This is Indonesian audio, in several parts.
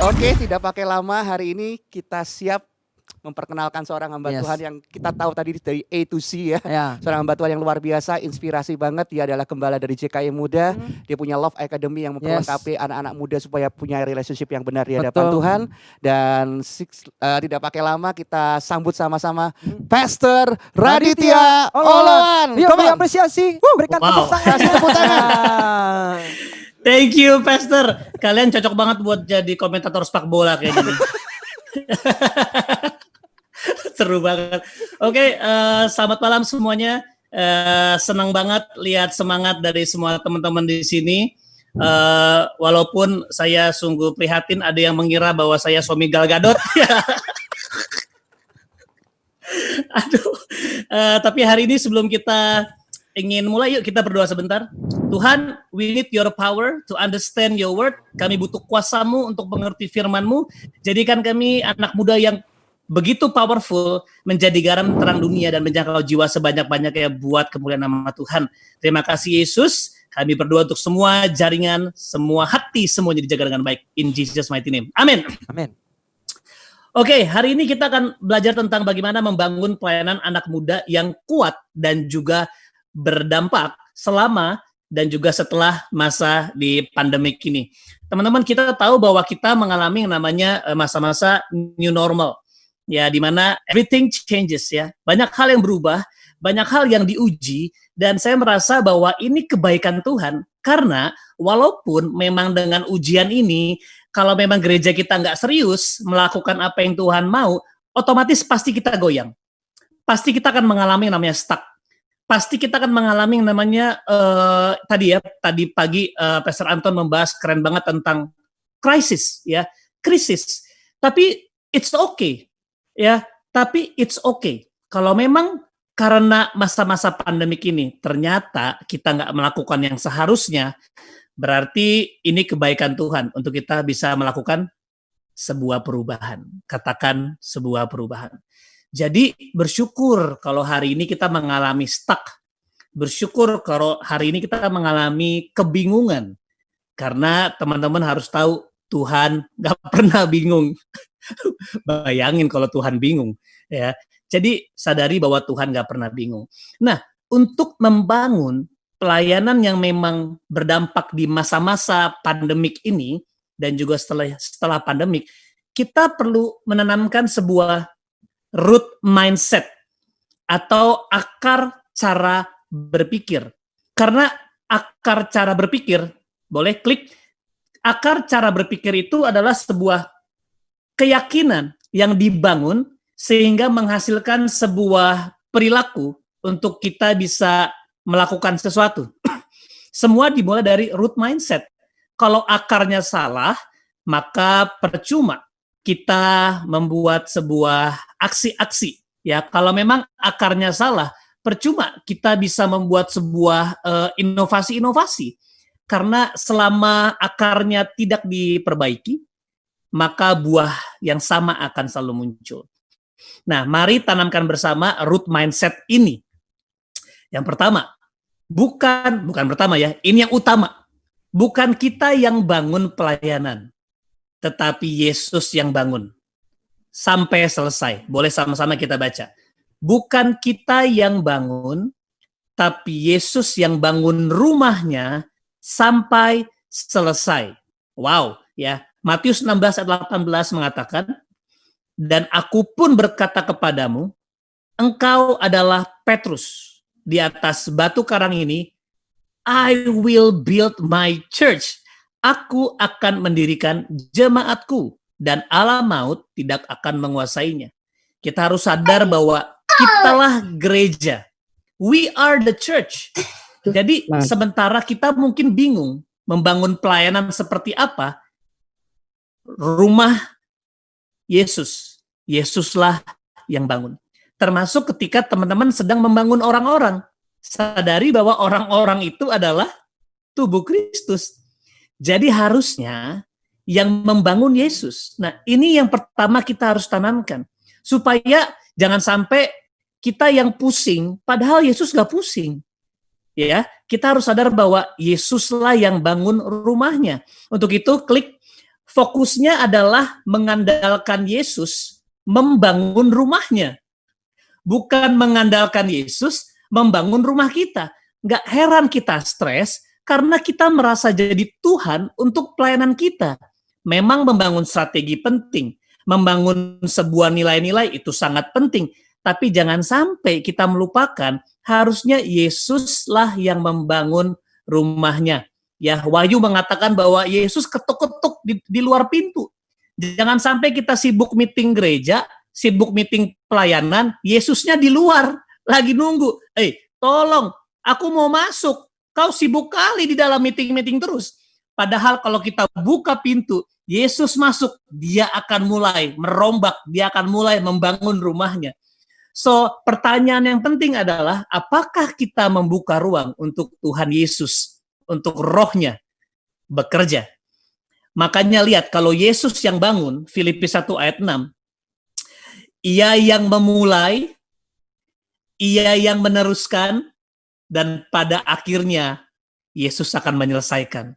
Oke, tidak pakai lama, hari ini kita siap memperkenalkan seorang hamba Yes. Tuhan yang kita tahu tadi dari A to Z ya. Ya. Seorang hamba Tuhan yang luar biasa, inspirasi banget. Dia adalah gembala dari JKI Muda. Dia punya Love Academy yang memperlengkapi anak-anak muda supaya punya relationship yang benar di hadapan Betul. Tuhan. Dan tidak pakai lama, kita sambut sama-sama Pastor Raditya Oloan. Yuk Come beri on. apresiasi. Berikan Wow. tepuk tangan. Kasih tepuk tangan. Thank you, Pastor. Kalian cocok banget buat jadi komentator sepak bola kayak gini. Seru banget. Oke, selamat malam semuanya. Senang banget lihat semangat dari semua teman-teman di sini. Walaupun saya sungguh prihatin, ada yang mengira bahwa saya suami Gal Gadot. Aduh. Tapi hari ini sebelum kita ingin mulai, yuk kita berdoa sebentar. Tuhan, we need your power to understand your word. Kami butuh kuasa-Mu untuk mengerti firman-Mu. Jadikan kami anak muda yang begitu powerful, menjadi garam terang dunia dan menjangkau jiwa sebanyak-banyaknya buat kemuliaan nama Tuhan. Terima kasih Yesus. Kami berdoa untuk semua jaringan, semua hati, semuanya dijaga dengan baik. In Jesus mighty name. Amin. Amin. Oke, hari ini kita akan belajar tentang bagaimana membangun pelayanan anak muda yang kuat dan juga berdampak selama dan juga setelah masa di pandemik ini. Teman-teman, kita tahu bahwa kita mengalami yang namanya masa-masa new normal. Ya, di mana everything changes ya. Banyak hal yang berubah, banyak hal yang diuji, dan saya merasa bahwa ini kebaikan Tuhan. Karena walaupun memang dengan ujian ini, kalau memang gereja kita nggak serius melakukan apa yang Tuhan mau, otomatis pasti kita goyang. Pasti kita akan mengalami yang namanya stuck. Pasti kita akan mengalami yang namanya tadi pagi Pastor Anton membahas keren banget tentang krisis. Tapi it's okay ya. Tapi it's okay kalau memang karena masa-masa pandemik ini ternyata kita nggak melakukan yang seharusnya, berarti ini kebaikan Tuhan untuk kita bisa melakukan sebuah perubahan. Katakan sebuah perubahan. Jadi bersyukur kalau hari ini kita mengalami stuck. Bersyukur kalau hari ini kita mengalami kebingungan. Karena teman-teman harus tahu Tuhan gak pernah bingung. Bayangin kalau Tuhan bingung. Ya. Jadi sadari bahwa Tuhan gak pernah bingung. Nah, untuk membangun pelayanan yang memang berdampak di masa-masa pandemik ini, dan juga setelah pandemik, kita perlu menanamkan sebuah root mindset atau akar cara berpikir. Karena akar cara berpikir, boleh klik, akar cara berpikir itu adalah sebuah keyakinan yang dibangun sehingga menghasilkan sebuah perilaku untuk kita bisa melakukan sesuatu. Semua dimulai dari root mindset. Kalau akarnya salah, maka percuma kita membuat sebuah aksi-aksi. Ya, kalau memang akarnya salah, percuma kita bisa membuat sebuah inovasi-inovasi. Karena selama akarnya tidak diperbaiki, maka buah yang sama akan selalu muncul. Nah, mari tanamkan bersama root mindset ini. Yang pertama, bukan pertama ya, ini yang utama. Bukan kita yang bangun pelayanan, tetapi Yesus yang bangun. Sampai selesai. Boleh sama-sama kita baca. Bukan kita yang bangun, tapi Yesus yang bangun rumahnya sampai selesai. Wow, ya. Matius 16 ayat 18 mengatakan, dan aku pun berkata kepadamu, engkau adalah Petrus. Di atas batu karang ini, I will build my church. Aku akan mendirikan jemaatku dan alam maut tidak akan menguasainya. Kita harus sadar bahwa kitalah gereja. We are the church. Jadi sementara kita mungkin bingung membangun pelayanan seperti apa, rumah Yesus Yesuslah yang bangun. Termasuk ketika teman-teman sedang membangun orang-orang. Sadari bahwa orang-orang itu adalah tubuh Kristus. Jadi harusnya yang membangun Yesus. Nah, ini yang pertama kita harus tanamkan. Supaya jangan sampai kita yang pusing, padahal Yesus gak pusing. Ya, kita harus sadar bahwa Yesuslah yang bangun rumahnya. Untuk itu, klik fokusnya adalah mengandalkan Yesus membangun rumahnya. Bukan mengandalkan Yesus membangun rumah kita. Nggak heran kita stres karena kita merasa jadi Tuhan untuk pelayanan kita. Memang membangun strategi penting, membangun sebuah nilai-nilai itu sangat penting. Tapi jangan sampai kita melupakan harusnya Yesuslah yang membangun rumahnya. Ya, Wahyu mengatakan bahwa Yesus ketuk-ketuk di luar pintu. Jangan sampai kita sibuk meeting gereja, sibuk meeting pelayanan, Yesusnya di luar lagi nunggu. Tolong, aku mau masuk. Kau sibuk kali di dalam meeting-meeting terus. Padahal kalau kita buka pintu, Yesus masuk, dia akan mulai merombak, dia akan mulai membangun rumahnya. So, pertanyaan yang penting adalah, apakah kita membuka ruang untuk Tuhan Yesus, untuk rohnya bekerja? Makanya lihat, kalau Yesus yang bangun, Filipi 1 ayat 6, ia yang memulai, ia yang meneruskan, dan pada akhirnya Yesus akan menyelesaikan.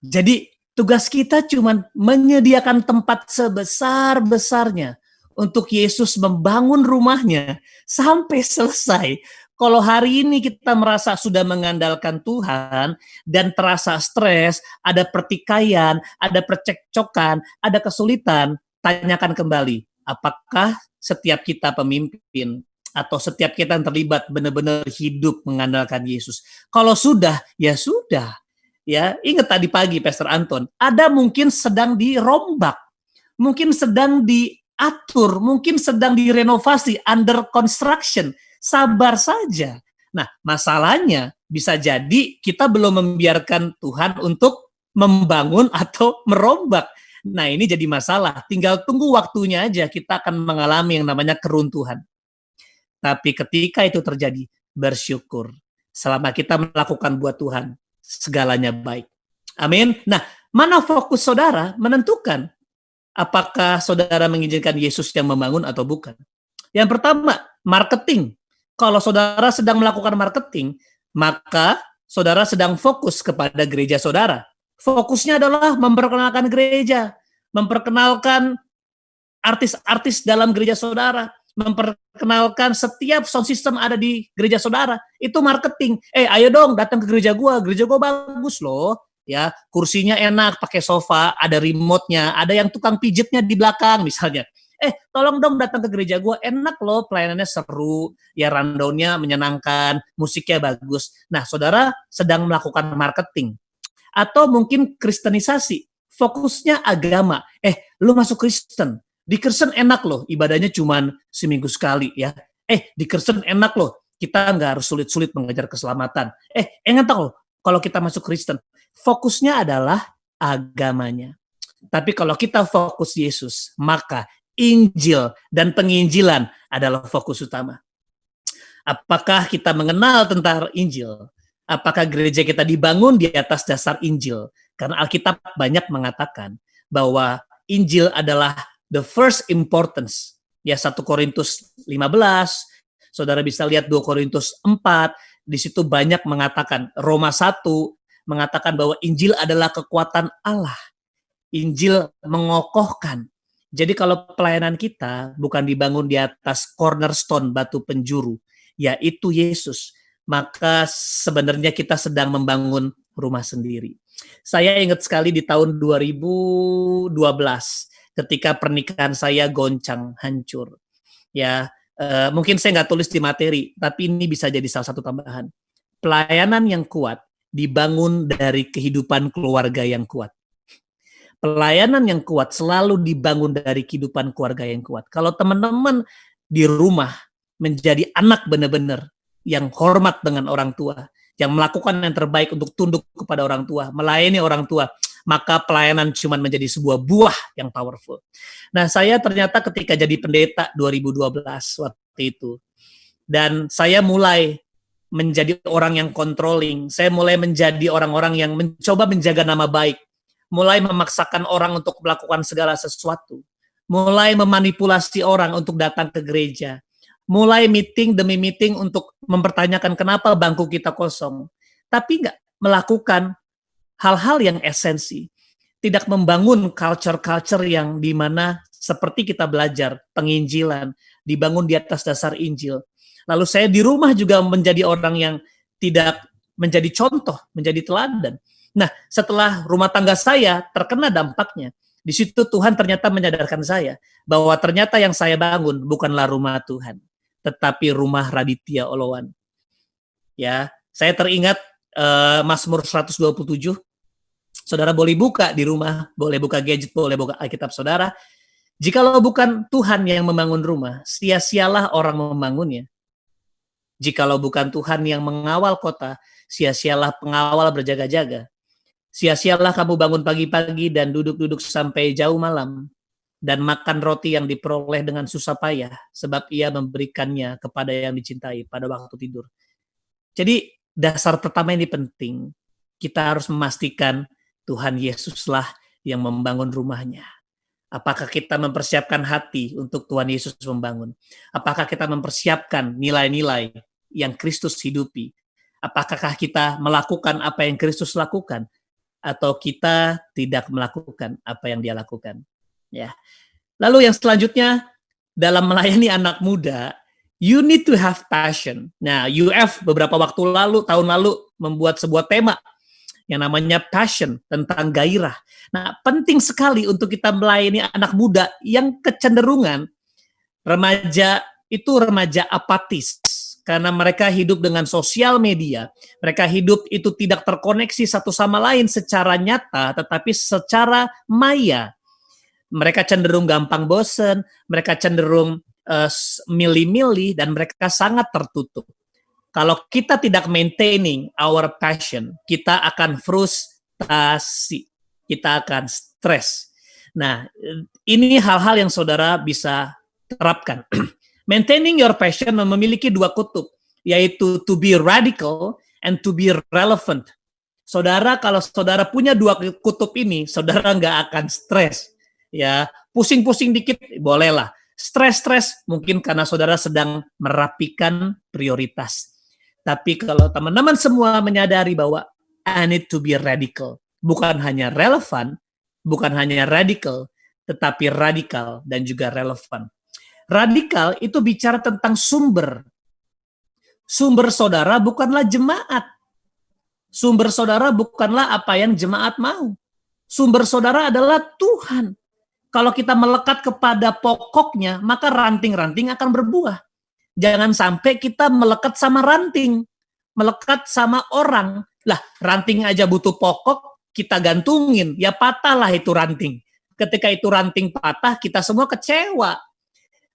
Jadi tugas kita cuma menyediakan tempat sebesar-besarnya untuk Yesus membangun rumahnya sampai selesai. Kalau hari ini kita merasa sudah mengandalkan Tuhan dan terasa stres, ada pertikaian, ada percekcokan, ada kesulitan, tanyakan kembali, apakah setiap kita pemimpin atau setiap kita yang terlibat benar-benar hidup mengandalkan Yesus? Kalau sudah, ya sudah. Ya, ingat tadi pagi Pastor Anton, ada mungkin sedang dirombak, mungkin sedang diatur, mungkin sedang direnovasi, under construction. Sabar saja. Nah, masalahnya bisa jadi kita belum membiarkan Tuhan untuk membangun atau merombak. Nah, ini jadi masalah. Tinggal tunggu waktunya aja, kita akan mengalami yang namanya keruntuhan. Tapi ketika itu terjadi, bersyukur. Selama kita melakukan buat Tuhan, segalanya baik. Amin. Nah, mana fokus saudara menentukan apakah saudara mengizinkan Yesus yang membangun atau bukan. Yang pertama, marketing. Kalau saudara sedang melakukan marketing, maka saudara sedang fokus kepada gereja saudara. Fokusnya adalah memperkenalkan gereja, memperkenalkan artis-artis dalam gereja saudara, memperkenalkan setiap sound system ada di gereja saudara. Itu marketing. Ayo dong datang ke gereja gua bagus loh. Ya, kursinya enak, pakai sofa, ada remote-nya, ada yang tukang pijitnya di belakang misalnya. Tolong dong datang ke gereja gua, enak loh, pelayanannya seru, ya rundown-nya menyenangkan, musiknya bagus. Nah, saudara sedang melakukan marketing. Atau mungkin kristenisasi, fokusnya agama. Lu masuk Kristen, di Kristen enak loh, ibadahnya cuma seminggu sekali ya. Di Kristen enak loh, kita nggak harus sulit-sulit mengejar keselamatan. Enak loh, kalau kita masuk Kristen, fokusnya adalah agamanya. Tapi kalau kita fokus Yesus, maka Injil dan penginjilan adalah fokus utama. Apakah kita mengenal tentang Injil? Apakah gereja kita dibangun di atas dasar Injil? Karena Alkitab banyak mengatakan bahwa Injil adalah the first importance. Ya, 1 Korintus 15, saudara bisa lihat 2 Korintus 4, di situ banyak mengatakan, Roma 1 mengatakan bahwa Injil adalah kekuatan Allah. Injil mengokohkan. Jadi kalau pelayanan kita bukan dibangun di atas cornerstone, batu penjuru, yaitu Yesus, maka sebenarnya kita sedang membangun rumah sendiri. Saya ingat sekali di tahun 2012, ketika pernikahan saya goncang, hancur. Ya, mungkin saya nggak tulis di materi, tapi ini bisa jadi salah satu tambahan. Pelayanan yang kuat dibangun dari kehidupan keluarga yang kuat. Pelayanan yang kuat selalu dibangun dari kehidupan keluarga yang kuat. Kalau teman-teman di rumah menjadi anak benar-benar yang hormat dengan orang tua, yang melakukan yang terbaik untuk tunduk kepada orang tua, melayani orang tua, maka pelayanan cuma menjadi sebuah buah yang powerful. Nah, saya ternyata ketika jadi pendeta 2012 waktu itu, dan saya mulai menjadi orang yang controlling, saya mulai menjadi orang-orang yang mencoba menjaga nama baik, mulai memaksakan orang untuk melakukan segala sesuatu, mulai memanipulasi orang untuk datang ke gereja, mulai meeting demi meeting untuk mempertanyakan kenapa bangku kita kosong, tapi nggak melakukan hal-hal yang esensi, tidak membangun culture-culture yang dimana seperti kita belajar penginjilan, dibangun di atas dasar Injil. Lalu saya di rumah juga menjadi orang yang tidak menjadi contoh, menjadi teladan. Nah, setelah rumah tangga saya terkena dampaknya, di situ Tuhan ternyata menyadarkan saya bahwa ternyata yang saya bangun bukanlah rumah Tuhan, tetapi rumah Raditya Oloan. Ya, saya teringat Mazmur 127. Saudara boleh buka di rumah, boleh buka gadget, boleh buka Alkitab saudara. Jikalau bukan Tuhan yang membangun rumah, sia-sialah orang membangunnya. Jikalau bukan Tuhan yang mengawal kota, sia-sialah pengawal berjaga-jaga. Sia-sialah kamu bangun pagi-pagi dan duduk-duduk sampai jauh malam, dan makan roti yang diperoleh dengan susah payah, sebab ia memberikannya kepada yang dicintai pada waktu tidur. Jadi dasar pertama ini penting. Kita harus memastikan Tuhan Yesuslah yang membangun rumahnya. Apakah kita mempersiapkan hati untuk Tuhan Yesus membangun? Apakah kita mempersiapkan nilai-nilai yang Kristus hidupi? Apakah kita melakukan apa yang Kristus lakukan? Atau kita tidak melakukan apa yang Dia lakukan? Ya. Lalu yang selanjutnya, dalam melayani anak muda, you need to have passion. Nah, UF beberapa tahun lalu membuat sebuah tema yang namanya passion, tentang gairah. Nah, penting sekali untuk kita melayani anak muda yang kecenderungan remaja apatis. Karena mereka hidup dengan sosial media. Mereka hidup itu tidak terkoneksi satu sama lain secara nyata, tetapi secara maya. Mereka cenderung gampang bosen, mereka cenderung milih-milih, dan mereka sangat tertutup. Kalau kita tidak maintaining our passion, kita akan frustasi, kita akan stres. Nah, ini hal-hal yang saudara bisa terapkan. Maintaining your passion memiliki dua kutub, yaitu to be radical and to be relevant. Saudara, kalau saudara punya dua kutub ini, saudara nggak akan stres. Ya, pusing-pusing dikit bolehlah. Stres-stres mungkin karena saudara sedang merapikan prioritas. Tapi kalau teman-teman semua menyadari bahwa I need to be radical, bukan hanya relevan, bukan hanya radical, tetapi radikal dan juga relevan. Radikal itu bicara tentang sumber. Sumber saudara bukanlah jemaat. Sumber saudara bukanlah apa yang jemaat mau. Sumber saudara adalah Tuhan. Kalau kita melekat kepada pokoknya, maka ranting-ranting akan berbuah. Jangan sampai kita melekat sama ranting, melekat sama orang. Lah, ranting aja butuh pokok, kita gantungin, ya patahlah itu ranting. Ketika itu ranting patah, kita semua kecewa.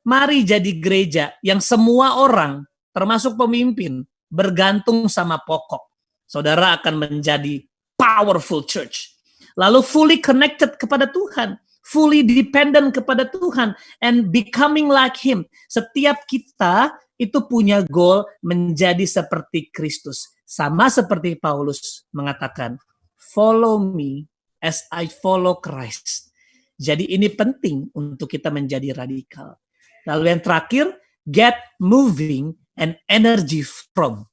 Mari jadi gereja yang semua orang, termasuk pemimpin, bergantung sama pokok. Saudara akan menjadi powerful church. Lalu fully connected kepada Tuhan. Fully dependent kepada Tuhan and becoming like Him. Setiap kita itu punya goal menjadi seperti Kristus. Sama seperti Paulus mengatakan, follow me as I follow Christ. Jadi ini penting untuk kita menjadi radikal. Lalu yang terakhir, get moving and energy from.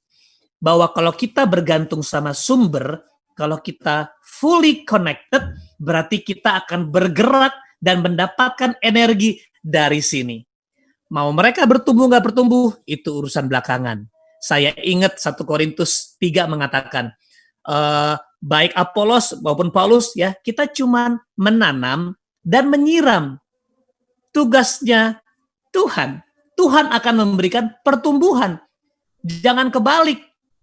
Bahwa kalau kita bergantung sama sumber, kalau kita fully connected, berarti kita akan bergerak dan mendapatkan energi dari sini. Mau mereka bertumbuh nggak bertumbuh, itu urusan belakangan. Saya ingat 1 Korintus 3 mengatakan, baik Apolos maupun Paulus, ya kita cuma menanam dan menyiram. Tugasnya Tuhan. Tuhan akan memberikan pertumbuhan. Jangan kebalik.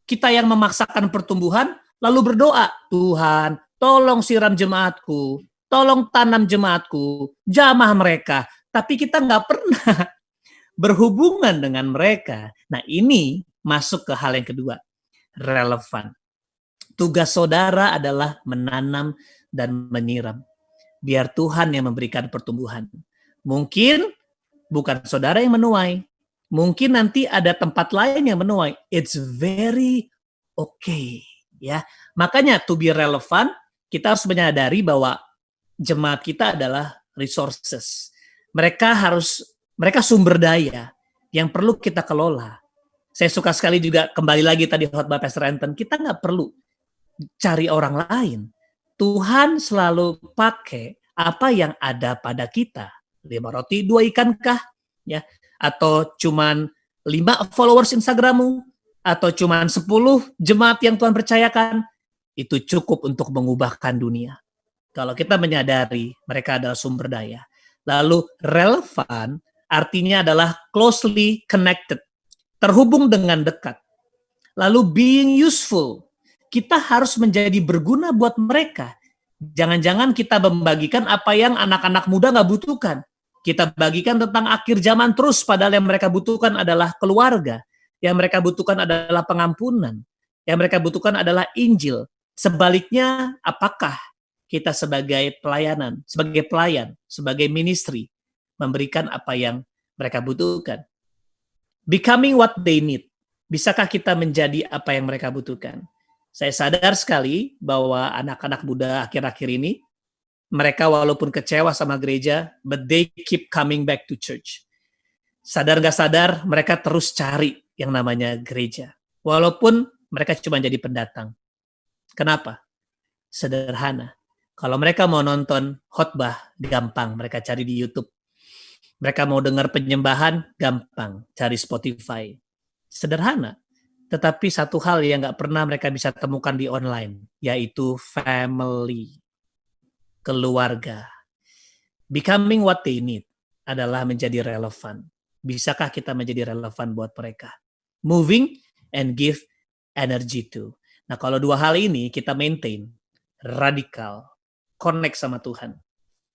Kita yang memaksakan pertumbuhan, lalu berdoa, Tuhan, tolong siram jemaatku, tolong tanam jemaatku, jamah mereka. Tapi kita nggak pernah berhubungan dengan mereka. Nah, ini masuk ke hal yang kedua, relevan. Tugas saudara adalah menanam dan menyiram. Biar Tuhan yang memberikan pertumbuhan. Mungkin bukan saudara yang menuai. Mungkin nanti ada tempat lain yang menuai. It's very okay. Ya, makanya to be relevant, kita harus menyadari bahwa jemaat kita adalah resources. Mereka sumber daya yang perlu kita kelola. Saya suka sekali juga kembali lagi tadi khotbah Pastor Anton, kita nggak perlu cari orang lain. Tuhan selalu pakai apa yang ada pada kita. 5 roti, 2 ikan kah? Ya, atau cuman 5 followers Instagrammu, atau cuman 10 jemaat yang Tuhan percayakan, itu cukup untuk mengubahkan dunia. Kalau kita menyadari mereka adalah sumber daya. Lalu relevan artinya adalah closely connected, terhubung dengan dekat. Lalu being useful, kita harus menjadi berguna buat mereka. Jangan-jangan kita membagikan apa yang anak-anak muda nggak butuhkan. Kita bagikan tentang akhir zaman terus, padahal yang mereka butuhkan adalah keluarga. Yang mereka butuhkan adalah pengampunan. Yang mereka butuhkan adalah Injil. Sebaliknya, apakah kita sebagai pelayan, sebagai ministry, memberikan apa yang mereka butuhkan? Becoming what they need. Bisakah kita menjadi apa yang mereka butuhkan? Saya sadar sekali bahwa anak-anak muda akhir-akhir ini, mereka walaupun kecewa sama gereja, but they keep coming back to church. Sadar gak sadar, mereka terus cari yang namanya gereja. Walaupun mereka cuma jadi pendatang. Kenapa? Sederhana. Kalau mereka mau nonton khotbah, gampang. Mereka cari di YouTube. Mereka mau dengar penyembahan, gampang. Cari Spotify. Sederhana. Tetapi satu hal yang gak pernah mereka bisa temukan di online, yaitu family. Keluarga. Becoming what they need adalah menjadi relevan. Bisakah kita menjadi relevan buat mereka? Moving and give energy to. Nah, kalau 2 hal ini kita maintain, radikal, connect sama Tuhan,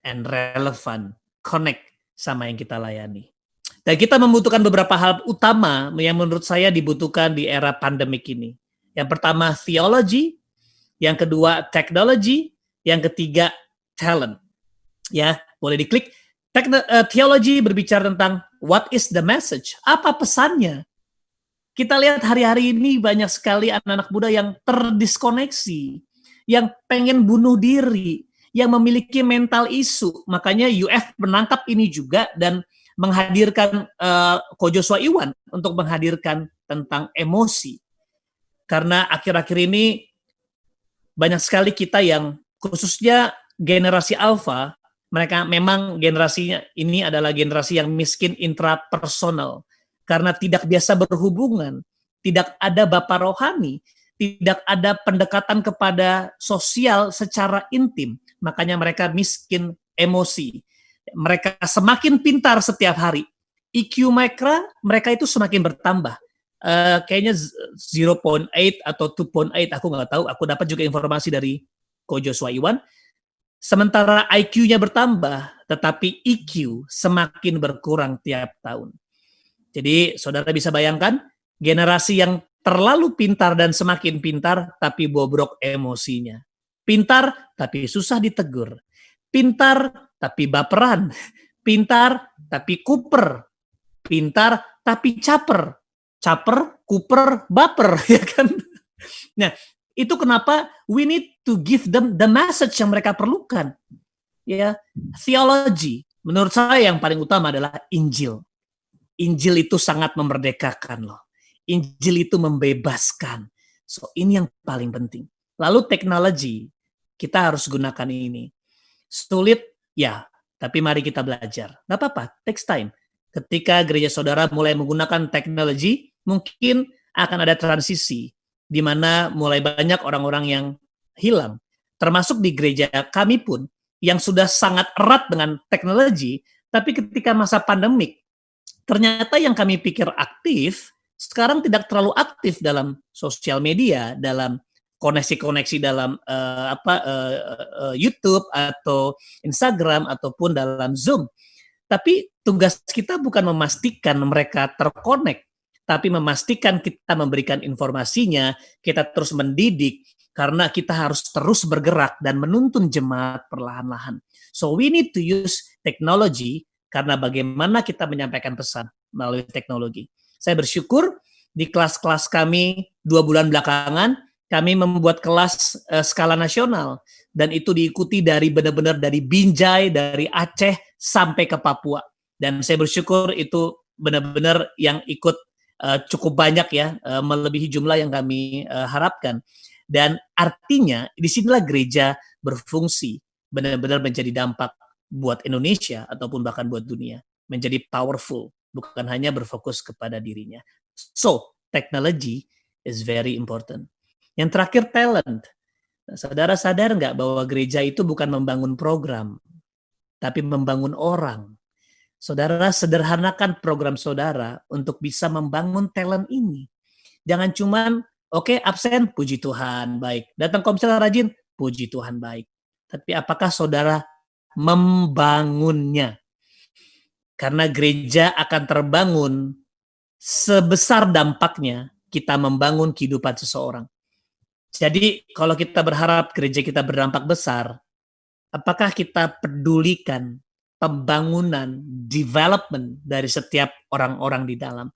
and relevant, connect sama yang kita layani. Dan kita membutuhkan beberapa hal utama yang menurut saya dibutuhkan di era pandemik ini. Yang pertama, theology. Yang kedua, technology. Yang ketiga, talent. Ya, boleh diklik. Theology berbicara tentang what is the message? Apa pesannya? Kita lihat hari-hari ini banyak sekali anak-anak muda yang terdiskoneksi, yang pengen bunuh diri, yang memiliki mental isu. Makanya UF menangkap ini juga dan menghadirkan Ko Joshua Iwan untuk menghadirkan tentang emosi. Karena akhir-akhir ini banyak sekali kita yang khususnya generasi alfa, mereka memang generasinya ini adalah generasi yang miskin intrapersonal. Karena tidak biasa berhubungan, tidak ada bapa rohani, tidak ada pendekatan kepada sosial secara intim. Makanya mereka miskin emosi. Mereka semakin pintar setiap hari. IQ mereka itu semakin bertambah. Kayaknya 0.8 atau 2.8, aku nggak tahu. Aku dapat juga informasi dari Ko Joshua Iwan. Sementara IQ-nya bertambah, tetapi EQ semakin berkurang tiap tahun. Jadi saudara bisa bayangkan, generasi yang terlalu pintar dan semakin pintar, tapi bobrok emosinya. Pintar, tapi susah ditegur. Pintar, tapi baperan. Pintar, tapi kuper. Pintar, tapi caper. Caper, kuper, baper. Ya kan? Nah, itu kenapa we need to give them the message yang mereka perlukan. Ya, theology. Menurut saya yang paling utama adalah Injil. Injil itu sangat memerdekakan loh. Injil itu membebaskan. So, ini yang paling penting. Lalu teknologi, kita harus gunakan ini. Sulit, ya, tapi mari kita belajar. Nggak apa-apa, takes time. Ketika gereja saudara mulai menggunakan teknologi, mungkin akan ada transisi, di mana mulai banyak orang-orang yang hilang. Termasuk di gereja kami pun, yang sudah sangat erat dengan teknologi, tapi ketika masa pandemik, ternyata yang kami pikir aktif, sekarang tidak terlalu aktif dalam sosial media, dalam koneksi-koneksi dalam YouTube atau Instagram ataupun dalam Zoom. Tapi tugas kita bukan memastikan mereka terkonek, tapi memastikan kita memberikan informasinya, kita terus mendidik, karena kita harus terus bergerak dan menuntun jemaat perlahan-lahan. So we need to use technology karena bagaimana kita menyampaikan pesan melalui teknologi. Saya bersyukur di kelas-kelas kami 2 bulan belakangan, kami membuat kelas skala nasional dan itu diikuti dari benar-benar dari Binjai, dari Aceh sampai ke Papua. Dan saya bersyukur itu benar-benar yang ikut cukup banyak ya, melebihi jumlah yang kami harapkan. Dan artinya disinilah gereja berfungsi, benar-benar menjadi dampak buat Indonesia ataupun bahkan buat dunia, menjadi powerful, bukan hanya berfokus kepada dirinya. So, technology is very important. Yang terakhir, talent. Saudara sadar nggak bahwa gereja itu bukan membangun program, tapi membangun orang. Saudara sederhanakan program saudara untuk bisa membangun talent ini. Jangan cuman, oke, absen, puji Tuhan, baik. Datang komsel rajin, puji Tuhan, baik. Tapi apakah saudara membangunnya? Karena gereja akan terbangun sebesar dampaknya kita membangun kehidupan seseorang. Jadi kalau kita berharap gereja kita berdampak besar, apakah kita pedulikan pembangunan, development dari setiap orang-orang di dalam?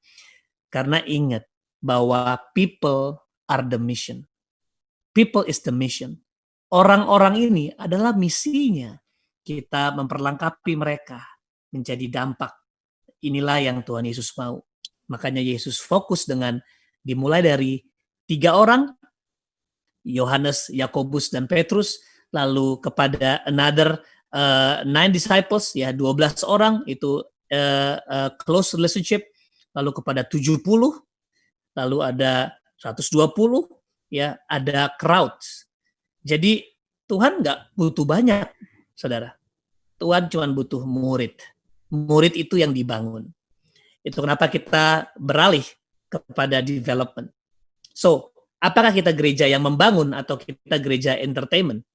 Karena ingat bahwa people are the mission. People is the mission. Orang-orang ini adalah misinya. Kita memperlengkapi mereka menjadi dampak. Inilah yang Tuhan Yesus mau. Makanya Yesus fokus dengan dimulai dari 3 orang, Yohanes, Yakobus, dan Petrus, lalu kepada another 9 disciples, ya 12 orang, itu close relationship, lalu kepada 70, lalu ada 120, ya ada crowds. Jadi Tuhan nggak butuh banyak, saudara. Tuhan cuma butuh murid. Murid itu yang dibangun. Itu kenapa kita beralih kepada development. So, apakah kita gereja yang membangun atau kita gereja entertainment?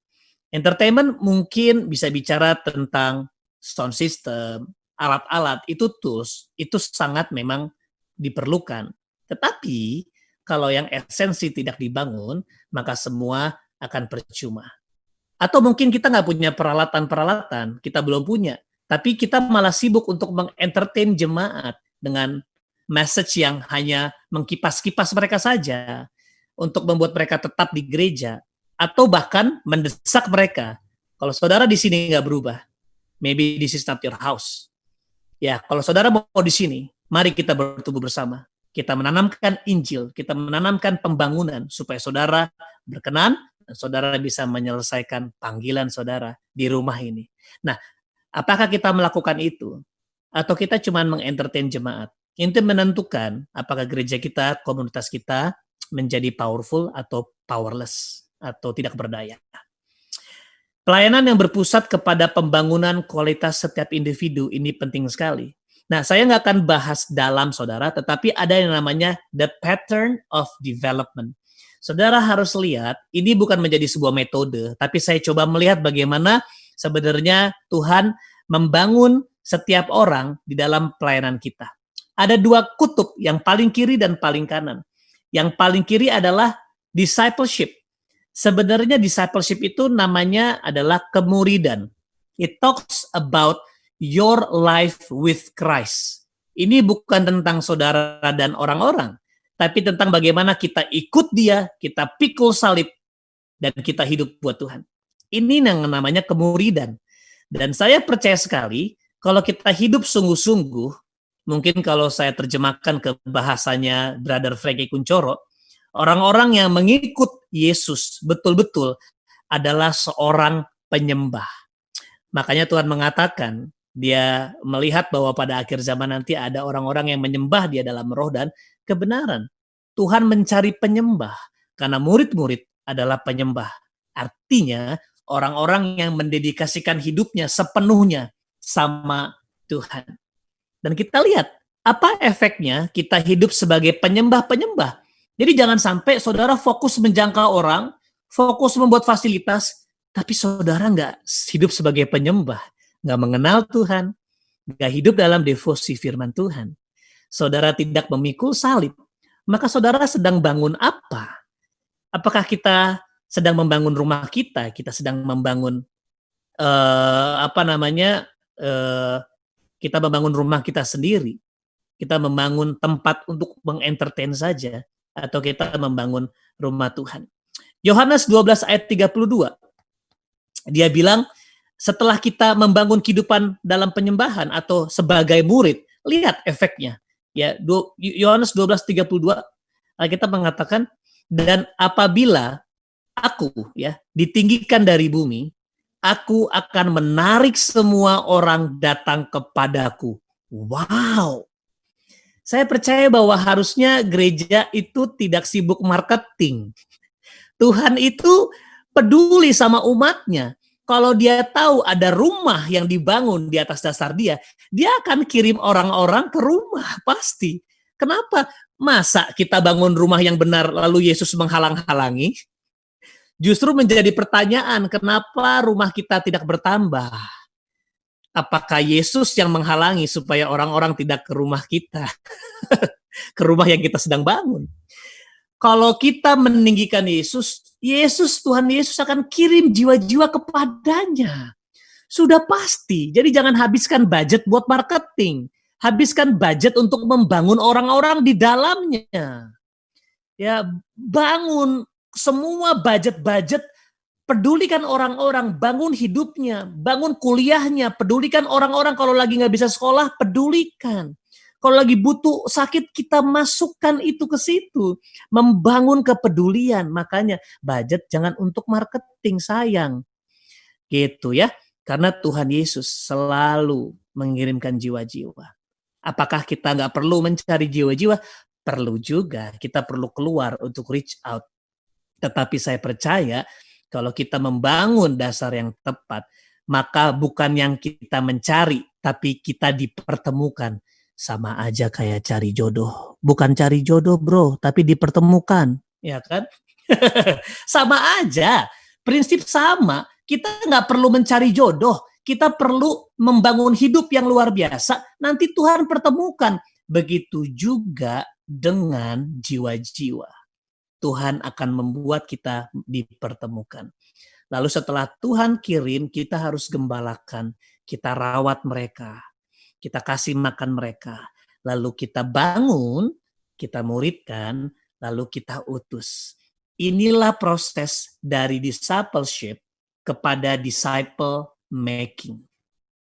Entertainment mungkin bisa bicara tentang sound system, alat-alat, itu tools, itu sangat memang diperlukan. Tetapi kalau yang esensi tidak dibangun, maka semua akan percuma. Atau mungkin kita nggak punya peralatan-peralatan, kita belum punya, tapi kita malah sibuk untuk mengentertain jemaat dengan message yang hanya mengkipas-kipas mereka saja, untuk membuat mereka tetap di gereja, atau bahkan mendesak mereka. Kalau saudara di sini nggak berubah, maybe this is not your house. Ya, kalau saudara mau di sini, mari kita bertumbuh bersama. Kita menanamkan Injil, kita menanamkan pembangunan supaya saudara berkenan dan saudara bisa menyelesaikan panggilan saudara di rumah ini. Nah, apakah kita melakukan itu? Atau kita cuma mengentertain jemaat? Itu menentukan apakah gereja kita, komunitas kita menjadi powerful atau powerless atau tidak berdaya. Pelayanan yang berpusat kepada pembangunan kualitas setiap individu ini penting sekali. Nah, saya nggak akan bahas dalam saudara, tetapi ada yang namanya the pattern of development. Saudara harus lihat, ini bukan menjadi sebuah metode, tapi saya coba melihat bagaimana sebenarnya Tuhan membangun setiap orang di dalam pelayanan kita. Ada 2 kutub, yang paling kiri dan paling kanan. Yang paling kiri adalah discipleship. Sebenarnya discipleship itu namanya adalah kemuridan. It talks about your life with Christ. Ini bukan tentang saudara dan orang-orang, tapi tentang bagaimana kita ikut dia, kita pikul salib, dan kita hidup buat Tuhan. Ini yang namanya kemuridan. Dan saya percaya sekali, kalau kita hidup sungguh-sungguh, mungkin kalau saya terjemahkan ke bahasanya Brother Frankie Kuncoro, orang-orang yang mengikut Yesus betul-betul adalah seorang penyembah. Makanya Tuhan mengatakan, dia melihat bahwa pada akhir zaman nanti ada orang-orang yang menyembah dia dalam roh dan kebenaran. Tuhan mencari penyembah, karena murid-murid adalah penyembah. Artinya, orang-orang yang mendedikasikan hidupnya sepenuhnya sama Tuhan. Dan kita lihat, apa efeknya kita hidup sebagai penyembah-penyembah. Jadi jangan sampai saudara fokus menjangkau orang, fokus membuat fasilitas, tapi saudara nggak hidup sebagai penyembah, nggak mengenal Tuhan, nggak hidup dalam devosi firman Tuhan. Saudara tidak memikul salib, maka saudara sedang bangun apa? Apakah kita sedang membangun rumah kita sedang membangun kita membangun rumah kita sendiri, kita membangun tempat untuk mengentertain saja, atau kita membangun rumah Tuhan. Yohanes 12 ayat 32, dia bilang, setelah kita membangun kehidupan dalam penyembahan atau sebagai murid, lihat efeknya. Ya, Yohanes 12:32, kita mengatakan, dan apabila aku ditinggikan dari bumi, aku akan menarik semua orang datang kepadaku. Wow. Saya percaya bahwa harusnya gereja itu tidak sibuk marketing. Tuhan itu peduli sama umatnya. Kalau dia tahu ada rumah yang dibangun di atas dasar dia akan kirim orang-orang ke rumah, pasti. Kenapa? Masa kita bangun rumah yang benar lalu Yesus menghalang-halangi? Justru menjadi pertanyaan, kenapa rumah kita tidak bertambah? Apakah Yesus yang menghalangi supaya orang-orang tidak ke rumah kita? Ke rumah yang kita sedang bangun. Kalau kita meninggikan Yesus, Tuhan Yesus akan kirim jiwa-jiwa kepadanya. Sudah pasti. Jadi jangan habiskan budget buat marketing. Habiskan budget untuk membangun orang-orang di dalamnya. Ya, bangun semua budget-budget, pedulikan orang-orang, bangun hidupnya, bangun kuliahnya, pedulikan orang-orang kalau lagi nggak bisa sekolah, pedulikan. Kalau lagi butuh sakit, kita masukkan itu ke situ. Membangun kepedulian. Makanya budget jangan untuk marketing, sayang. Gitu ya. Karena Tuhan Yesus selalu mengirimkan jiwa-jiwa. Apakah kita nggak perlu mencari jiwa-jiwa? Perlu juga. Kita perlu keluar untuk reach out. Tetapi saya percaya kalau kita membangun dasar yang tepat, maka bukan yang kita mencari, tapi kita dipertemukan. Sama aja kayak cari jodoh. Bukan cari jodoh bro, tapi dipertemukan. Ya kan? Sama aja. Prinsip sama. Kita nggak perlu mencari jodoh. Kita perlu membangun hidup yang luar biasa. Nanti Tuhan pertemukan. Begitu juga dengan jiwa-jiwa. Tuhan akan membuat kita dipertemukan. Lalu setelah Tuhan kirim, kita harus gembalakan. Kita rawat mereka. Kita kasih makan mereka, lalu kita bangun, kita muridkan, lalu kita utus. Inilah proses dari discipleship kepada disciple making,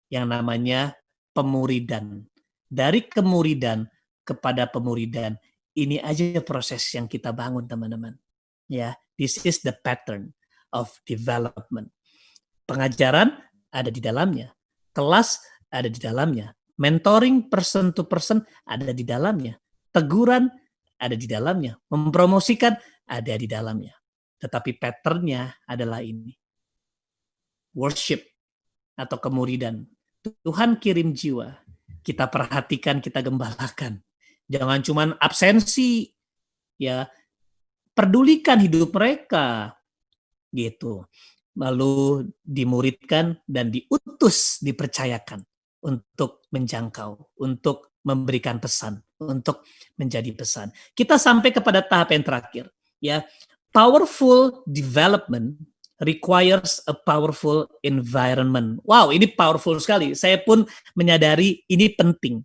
yang namanya pemuridan. Dari kemuridan kepada pemuridan, ini aja proses yang kita bangun teman-teman. Ya, this is the pattern of development. Pengajaran ada di dalamnya, kelas ada di dalamnya. Mentoring person to person ada di dalamnya. Teguran ada di dalamnya. Mempromosikan ada di dalamnya. Tetapi patternnya adalah ini. Worship atau kemuridan. Tuhan kirim jiwa. Kita perhatikan, kita gembalakan. Jangan cuma absensi. Ya, pedulikan hidup mereka. Gitu. Lalu dimuridkan dan diutus, dipercayakan. Untuk menjangkau, untuk memberikan pesan, untuk menjadi pesan. Kita sampai kepada tahap yang terakhir, ya. Powerful development requires a powerful environment. Wow, ini powerful sekali. Saya pun menyadari ini penting.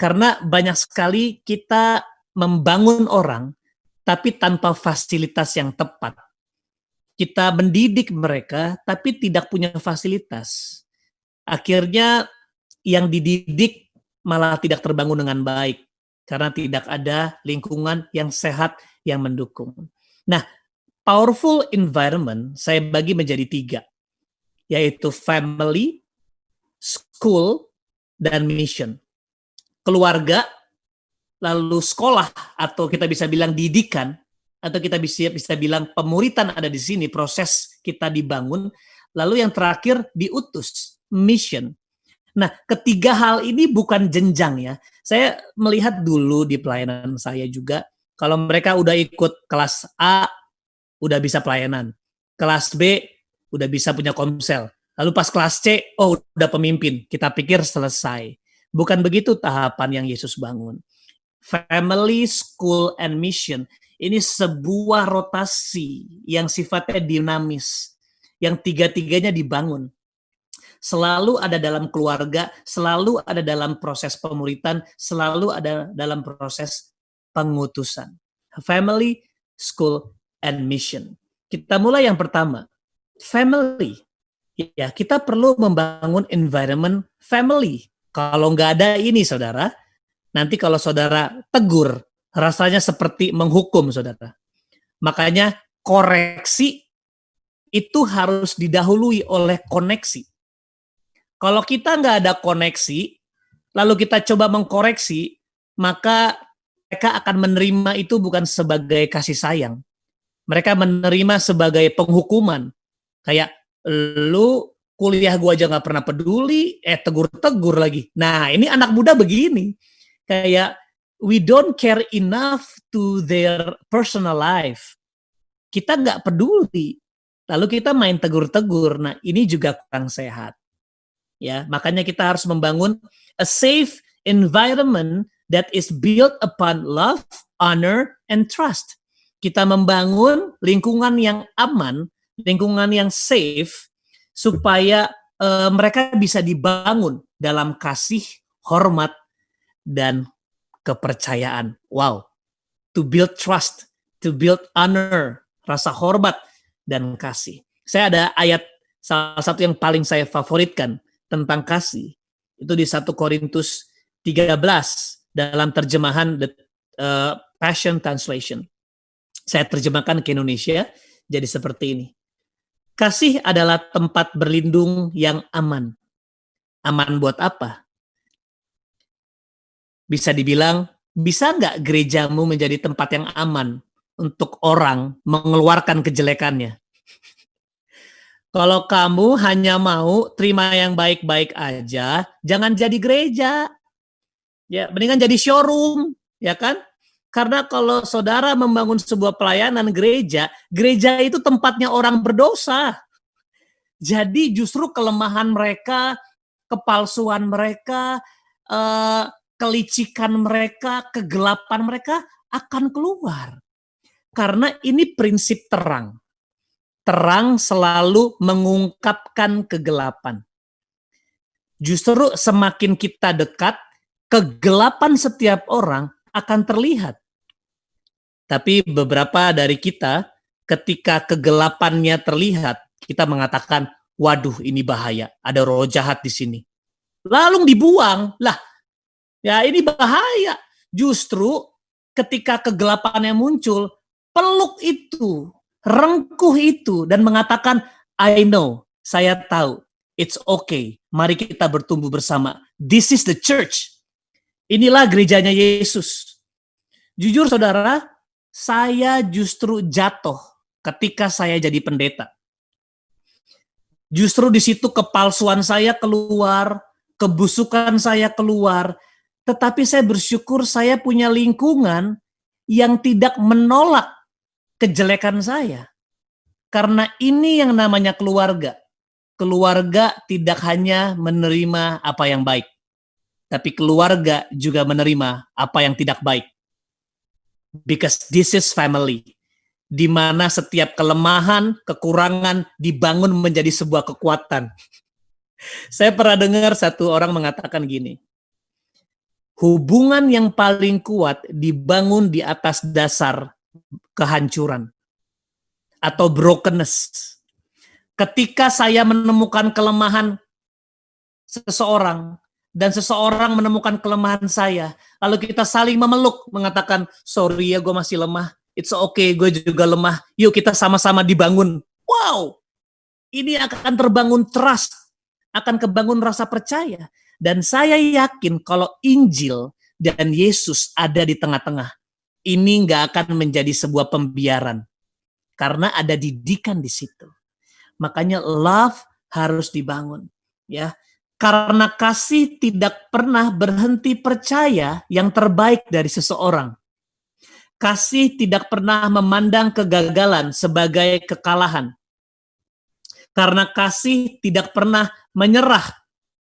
Karena banyak sekali kita membangun orang tapi tanpa fasilitas yang tepat. Kita mendidik mereka tapi tidak punya fasilitas. Akhirnya yang dididik malah tidak terbangun dengan baik karena tidak ada lingkungan yang sehat yang mendukung. Nah, powerful environment saya bagi menjadi 3, yaitu family, school, dan mission. Keluarga, lalu sekolah, atau kita bisa bilang didikan, atau kita bisa bilang pemuritan ada di sini, proses kita dibangun, lalu yang terakhir diutus, mission. Nah, ketiga hal ini bukan jenjang ya. Saya melihat dulu di pelayanan saya juga, kalau mereka udah ikut kelas A, udah bisa pelayanan. Kelas B, udah bisa punya komsel. Lalu pas kelas C, oh udah pemimpin. Kita pikir selesai. Bukan begitu tahapan yang Yesus bangun. Family, school, and mission. Ini sebuah rotasi yang sifatnya dinamis, yang tiga-tiganya dibangun. Selalu ada dalam keluarga, selalu ada dalam proses pemuritan, selalu ada dalam proses pengutusan. Family, school, and mission. Kita mulai yang pertama. Family. Ya, kita perlu membangun environment family. Kalau nggak ada ini, saudara, nanti kalau saudara tegur, rasanya seperti menghukum, saudara. Makanya koreksi itu harus didahului oleh koneksi. Kalau kita nggak ada koneksi, lalu kita coba mengkoreksi, maka mereka akan menerima itu bukan sebagai kasih sayang. Mereka menerima sebagai penghukuman. Kayak, lu kuliah gua aja nggak pernah peduli, tegur-tegur lagi. Nah, ini anak muda begini. Kayak, we don't care enough to their personal life. Kita nggak peduli. Lalu kita main tegur-tegur. Nah, ini juga kurang sehat. Ya, makanya kita harus membangun a safe environment that is built upon love, honor, and trust. Kita membangun lingkungan yang aman, lingkungan yang safe, supaya mereka bisa dibangun dalam kasih, hormat, dan kepercayaan. Wow, to build trust, to build honor, rasa hormat, dan kasih. Saya ada ayat salah satu yang paling saya favoritkan tentang kasih, itu di 1 Korintus 13 dalam terjemahan The Passion Translation. Saya terjemahkan ke Indonesia jadi seperti ini. Kasih adalah tempat berlindung yang aman. Aman buat apa? Bisa dibilang, bisa nggak gerejamu menjadi tempat yang aman untuk orang mengeluarkan kejelekannya? Kalau kamu hanya mau terima yang baik-baik aja, jangan jadi gereja. Ya, mendingan jadi showroom, ya kan? Karena kalau saudara membangun sebuah pelayanan gereja, gereja itu tempatnya orang berdosa. Jadi justru kelemahan mereka, kepalsuan mereka, kelicikan mereka, kegelapan mereka akan keluar. Karena ini prinsip terang. Terang selalu mengungkapkan kegelapan. Justru semakin kita dekat, kegelapan setiap orang akan terlihat. Tapi beberapa dari kita, ketika kegelapannya terlihat, kita mengatakan, waduh ini bahaya, ada roh jahat di sini. Lalu dibuang, lah ya ini bahaya. Justru ketika kegelapannya muncul, peluk itu, rengkuh itu, dan mengatakan, I know, saya tahu, it's okay, mari kita bertumbuh bersama. This is the church. Inilah gerejanya Yesus. Jujur saudara, saya justru jatuh ketika saya jadi pendeta. Justru di situ kepalsuan saya keluar, kebusukan saya keluar, tetapi saya bersyukur saya punya lingkungan yang tidak menolak kejelekan saya. Karena ini yang namanya keluarga. Keluarga tidak hanya menerima apa yang baik, tapi keluarga juga menerima apa yang tidak baik. Because this is family, di mana setiap kelemahan, kekurangan dibangun menjadi sebuah kekuatan. Saya pernah dengar satu orang mengatakan gini, hubungan yang paling kuat dibangun di atas dasar kehancuran atau brokenness. Ketika saya menemukan kelemahan seseorang dan seseorang menemukan kelemahan saya, lalu kita saling memeluk, mengatakan, sorry ya gue masih lemah, it's okay gue juga lemah, yuk kita sama-sama dibangun. Wow, ini akan terbangun trust, akan kebangun rasa percaya. Dan saya yakin kalau Injil dan Yesus ada di tengah-tengah, ini nggak akan menjadi sebuah pembiaran. Karena ada didikan di situ. Makanya love harus dibangun. Ya, karena kasih tidak pernah berhenti percaya yang terbaik dari seseorang. Kasih tidak pernah memandang kegagalan sebagai kekalahan. Karena kasih tidak pernah menyerah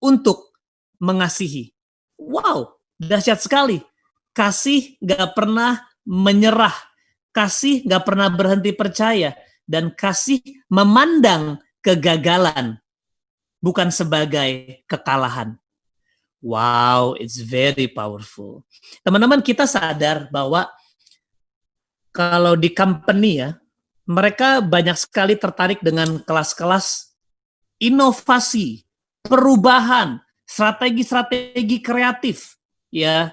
untuk mengasihi. Wow, dahsyat sekali. Kasih gak pernah menyerah kasih nggak pernah berhenti percaya, dan kasih memandang kegagalan bukan sebagai kekalahan. Wow, it's very powerful. Teman-teman, kita sadar bahwa kalau di company ya, mereka banyak sekali tertarik dengan kelas-kelas inovasi, perubahan, strategi-strategi kreatif, ya.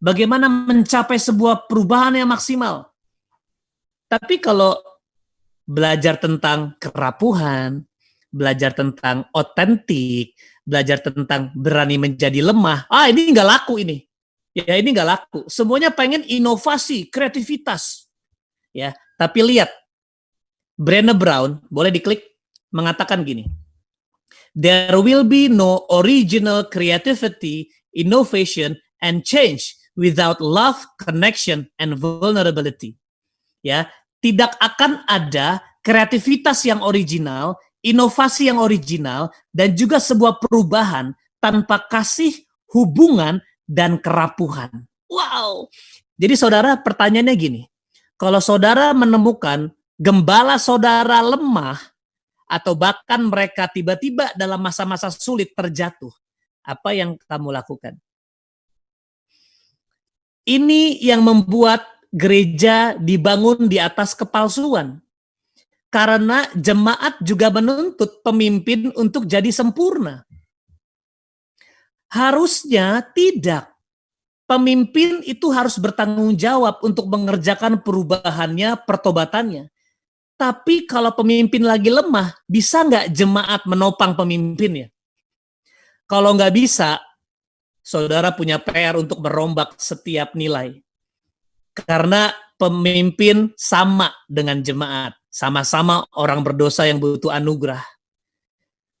Bagaimana mencapai sebuah perubahan yang maksimal. Tapi kalau belajar tentang kerapuhan, belajar tentang otentik, belajar tentang berani menjadi lemah, ini nggak laku ini. Ya, ini nggak laku. Semuanya pengen inovasi, kreativitas. Ya, tapi lihat, Brené Brown, boleh diklik, mengatakan gini, there will be no original creativity, innovation, and change without love, connection, and vulnerability. Ya, tidak akan ada kreativitas yang original, inovasi yang original, dan juga sebuah perubahan tanpa kasih, hubungan, dan kerapuhan. Wow. Jadi saudara, pertanyaannya gini, kalau saudara menemukan gembala saudara lemah, atau bahkan mereka tiba-tiba dalam masa-masa sulit terjatuh, apa yang kamu lakukan? Ini yang membuat gereja dibangun di atas kepalsuan. Karena jemaat juga menuntut pemimpin untuk jadi sempurna. Harusnya tidak. Pemimpin itu harus bertanggung jawab untuk mengerjakan perubahannya, pertobatannya. Tapi kalau pemimpin lagi lemah, bisa nggak jemaat menopang pemimpinnya? Kalau nggak bisa, saudara punya PR untuk merombak setiap nilai. Karena pemimpin sama dengan jemaat. Sama-sama orang berdosa yang butuh anugerah.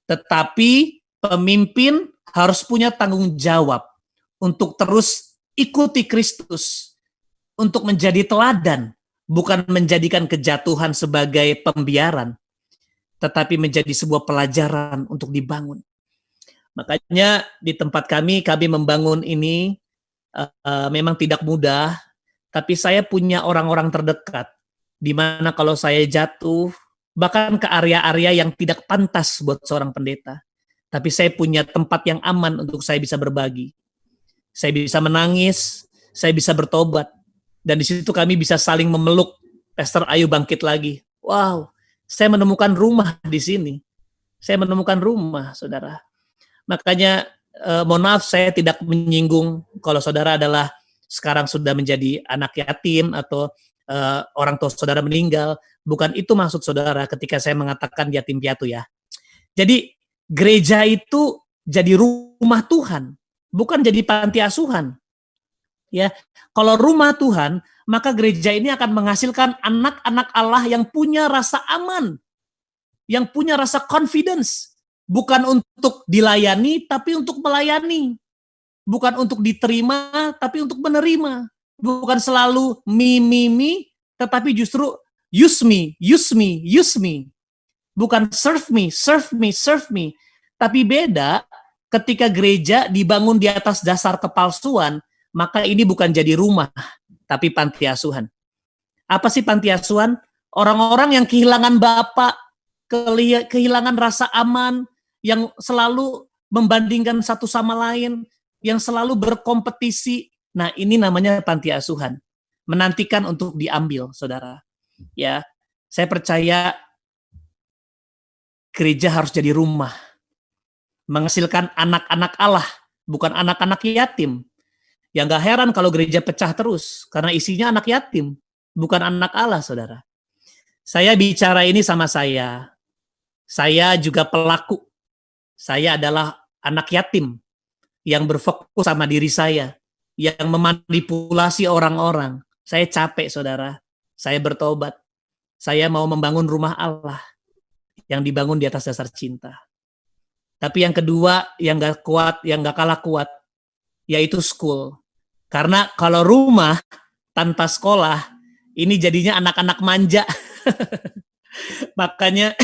Tetapi pemimpin harus punya tanggung jawab untuk terus ikuti Kristus. Untuk menjadi teladan. Bukan menjadikan kejatuhan sebagai pembiaran. Tetapi menjadi sebuah pelajaran untuk dibangun. Makanya di tempat kami membangun ini memang tidak mudah, tapi saya punya orang-orang terdekat, di mana kalau saya jatuh, bahkan ke area-area yang tidak pantas buat seorang pendeta, tapi saya punya tempat yang aman untuk saya bisa berbagi. Saya bisa menangis, saya bisa bertobat, dan di situ kami bisa saling memeluk. Pastor Ayu bangkit lagi. Wow, saya menemukan rumah di sini. Saya menemukan rumah, saudara. Makanya mohon maaf saya tidak menyinggung kalau saudara adalah sekarang sudah menjadi anak yatim atau orang tua saudara meninggal. Bukan itu maksud saudara ketika saya mengatakan yatim piatu ya. Jadi gereja itu jadi rumah Tuhan, bukan jadi panti asuhan. Ya, kalau rumah Tuhan, maka gereja ini akan menghasilkan anak-anak Allah yang punya rasa aman, yang punya rasa confidence. Bukan untuk dilayani, tapi untuk melayani. Bukan untuk diterima, tapi untuk menerima. Bukan selalu me, tetapi justru use me. Bukan serve me. Tapi beda ketika gereja dibangun di atas dasar kepalsuan, maka ini bukan jadi rumah, tapi panti asuhan. Apa sih panti asuhan? Orang-orang yang kehilangan bapak, kehilangan rasa aman, yang selalu membandingkan satu sama lain, yang selalu berkompetisi. Nah, ini namanya panti asuhan. Menantikan untuk diambil, saudara. Ya, saya percaya gereja harus jadi rumah. Menghasilkan anak-anak Allah, bukan anak-anak yatim. Yang gak heran kalau gereja pecah terus, karena isinya anak yatim, bukan anak Allah, saudara. Saya bicara ini sama saya. Saya juga pelaku. Saya adalah anak yatim yang berfokus sama diri saya, yang memanipulasi orang-orang. Saya capek, saudara. Saya bertobat. Saya mau membangun rumah Allah yang dibangun di atas dasar cinta. Tapi yang kedua, yang gak kuat, yang gak kalah kuat, yaitu school. Karena kalau rumah tanpa sekolah, ini jadinya anak-anak manja. Makanya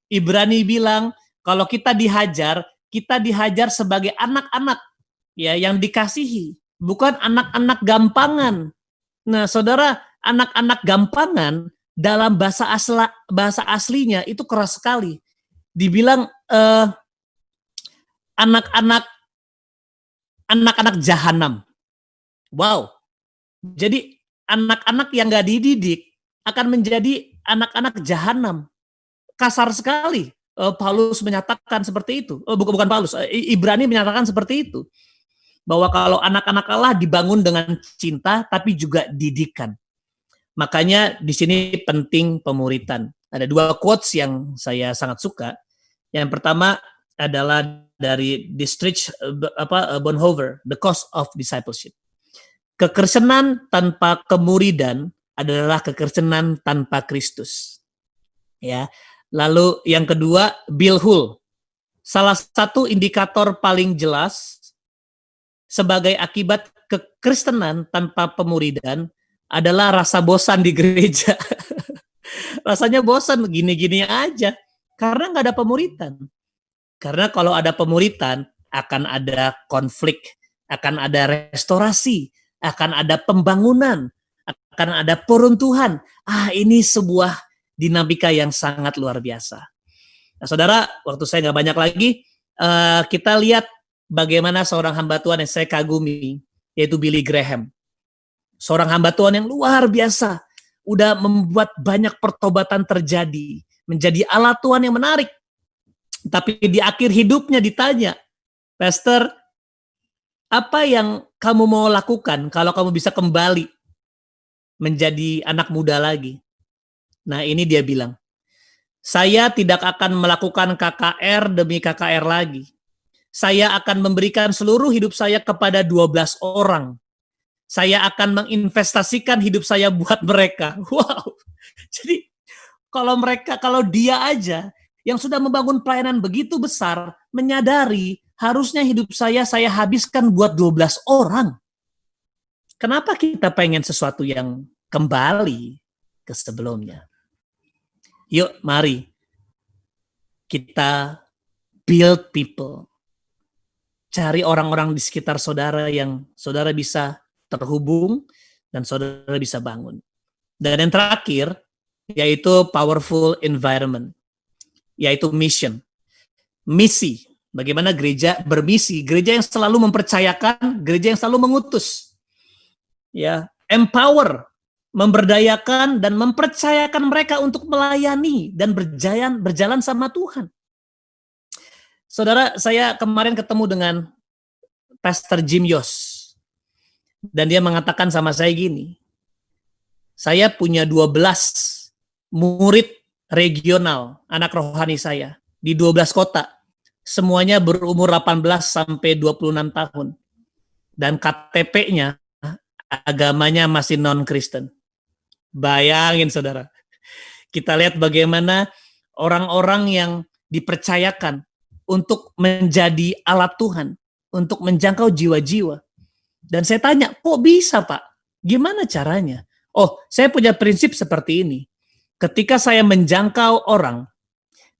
Ibrani bilang, kalau kita dihajar sebagai anak-anak ya yang dikasihi, bukan anak-anak gampangan. Nah, saudara, anak-anak gampangan dalam bahasa aslinya itu keras sekali. Dibilang anak-anak jahanam. Wow. Jadi anak-anak yang gak dididik akan menjadi anak-anak jahanam. Kasar sekali. Paulus menyatakan seperti itu. Bukan Paulus, Ibrani menyatakan seperti itu. Bahwa kalau anak-anak Allah dibangun dengan cinta tapi juga didikan. Makanya di sini penting pemuritan. Ada 2 quotes yang saya sangat suka. Yang pertama adalah dari Dietrich Bonhoeffer, The Cost of Discipleship. Kekristenan tanpa kemuridan adalah kekristenan tanpa Kristus. Ya. Lalu yang kedua, Bill Hull. Salah satu indikator paling jelas sebagai akibat kekristenan tanpa pemuridan adalah rasa bosan di gereja. Rasanya bosan, gini-gini aja. Karena nggak ada pemuritan. Karena kalau ada pemuritan, akan ada konflik, akan ada restorasi, akan ada pembangunan, akan ada peruntuhan. Ini sebuah dinamika yang sangat luar biasa. Nah, saudara, waktu saya nggak banyak lagi, kita lihat bagaimana seorang hamba Tuhan yang saya kagumi, yaitu Billy Graham. Seorang hamba Tuhan yang luar biasa, udah membuat banyak pertobatan terjadi, menjadi alat Tuhan yang menarik. Tapi di akhir hidupnya ditanya, Pastor, apa yang kamu mau lakukan kalau kamu bisa kembali menjadi anak muda lagi? Nah, ini dia bilang, saya tidak akan melakukan KKR demi KKR lagi. Saya akan memberikan seluruh hidup saya kepada 12 orang. Saya akan menginvestasikan hidup saya buat mereka. Wow. Jadi kalau dia aja yang sudah membangun pelayanan begitu besar, menyadari harusnya hidup saya habiskan buat 12 orang. Kenapa kita pengen sesuatu yang kembali ke sebelumnya? Yuk, mari kita build people. Cari orang-orang di sekitar saudara yang saudara bisa terhubung dan saudara bisa bangun. Dan yang terakhir, yaitu powerful environment, yaitu mission. Misi, bagaimana gereja bermisi, gereja yang selalu mempercayakan, gereja yang selalu mengutus. Ya, empower, memberdayakan dan mempercayakan mereka untuk melayani dan berjalan sama Tuhan. Saudara, saya kemarin ketemu dengan Pastor Jim Yos. Dan dia mengatakan sama saya gini, saya punya 12 murid regional, anak rohani saya, di 12 kota. Semuanya berumur 18 sampai 26 tahun. Dan KTP-nya, agamanya masih non-Kristen. Bayangin saudara. Kita lihat bagaimana orang-orang yang dipercayakan untuk menjadi alat Tuhan, untuk menjangkau jiwa-jiwa. Dan saya tanya, kok bisa Pak? Gimana caranya? Oh, saya punya prinsip seperti ini. Ketika saya menjangkau orang,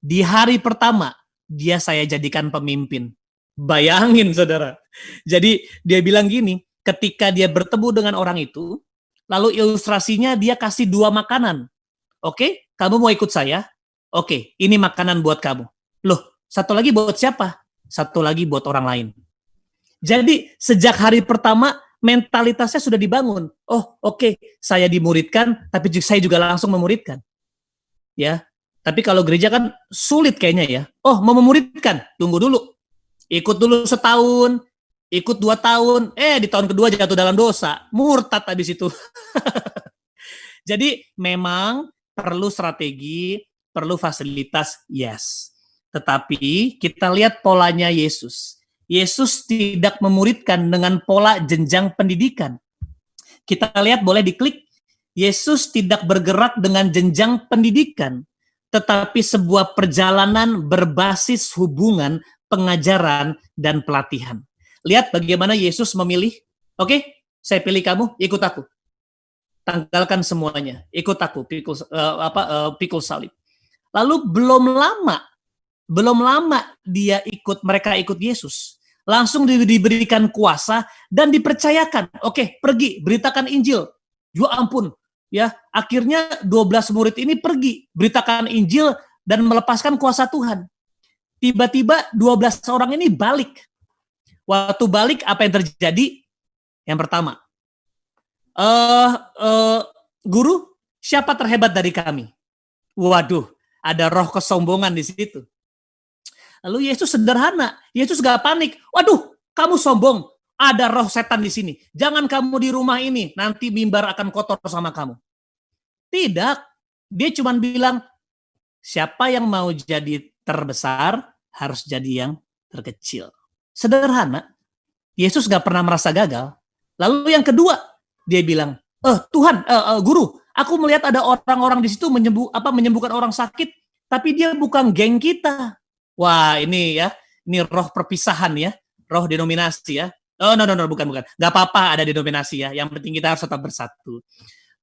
di hari pertama, dia saya jadikan pemimpin. Bayangin saudara. Jadi dia bilang gini, ketika dia bertemu dengan orang itu, lalu ilustrasinya dia kasih 2 makanan. Oke, kamu mau ikut saya? Oke, ini makanan buat kamu. Loh, satu lagi buat siapa? Satu lagi buat orang lain. Jadi sejak hari pertama mentalitasnya sudah dibangun. Oh, oke, saya dimuridkan, tapi saya juga langsung memuridkan. Ya, tapi kalau gereja kan sulit kayaknya ya. Oh, mau memuridkan, tunggu dulu. Ikut dulu setahun, ikut 2 tahun, di tahun kedua jatuh dalam dosa, murtad habis itu. Jadi memang perlu strategi, perlu fasilitas, yes. Tetapi kita lihat polanya Yesus. Yesus tidak memuridkan dengan pola jenjang pendidikan. Kita lihat, boleh diklik. Yesus tidak bergerak dengan jenjang pendidikan, tetapi sebuah perjalanan berbasis hubungan, pengajaran, dan pelatihan. Lihat bagaimana Yesus memilih. Oke, saya pilih kamu, ikut aku. Tanggalkan semuanya, ikut aku, pikul salib. Lalu belum lama mereka ikut Yesus. Langsung diberikan kuasa dan dipercayakan. Oke, pergi, beritakan Injil. Ya ampun, Ya, akhirnya 12 murid ini pergi beritakan Injil dan melepaskan kuasa Tuhan. Tiba-tiba 12 orang ini balik. Waktu balik apa yang terjadi? Yang pertama, guru, siapa terhebat dari kami? Waduh, ada roh kesombongan di situ. Lalu Yesus sederhana, Yesus gak panik. Waduh, kamu sombong, ada roh setan di sini. Jangan kamu di rumah ini, nanti mimbar akan kotor sama kamu. Tidak, dia cuma bilang, siapa yang mau jadi terbesar harus jadi yang terkecil. Sederhana. Yesus gak pernah merasa gagal. Lalu yang kedua, dia bilang, Tuhan, guru, aku melihat ada orang-orang di situ menyembuhkan orang sakit, tapi dia bukan geng kita. Wah, ini ya, ini roh perpisahan ya, roh denominasi ya. Oh, no, bukan. Gak apa-apa ada denominasi ya, yang penting kita harus tetap bersatu.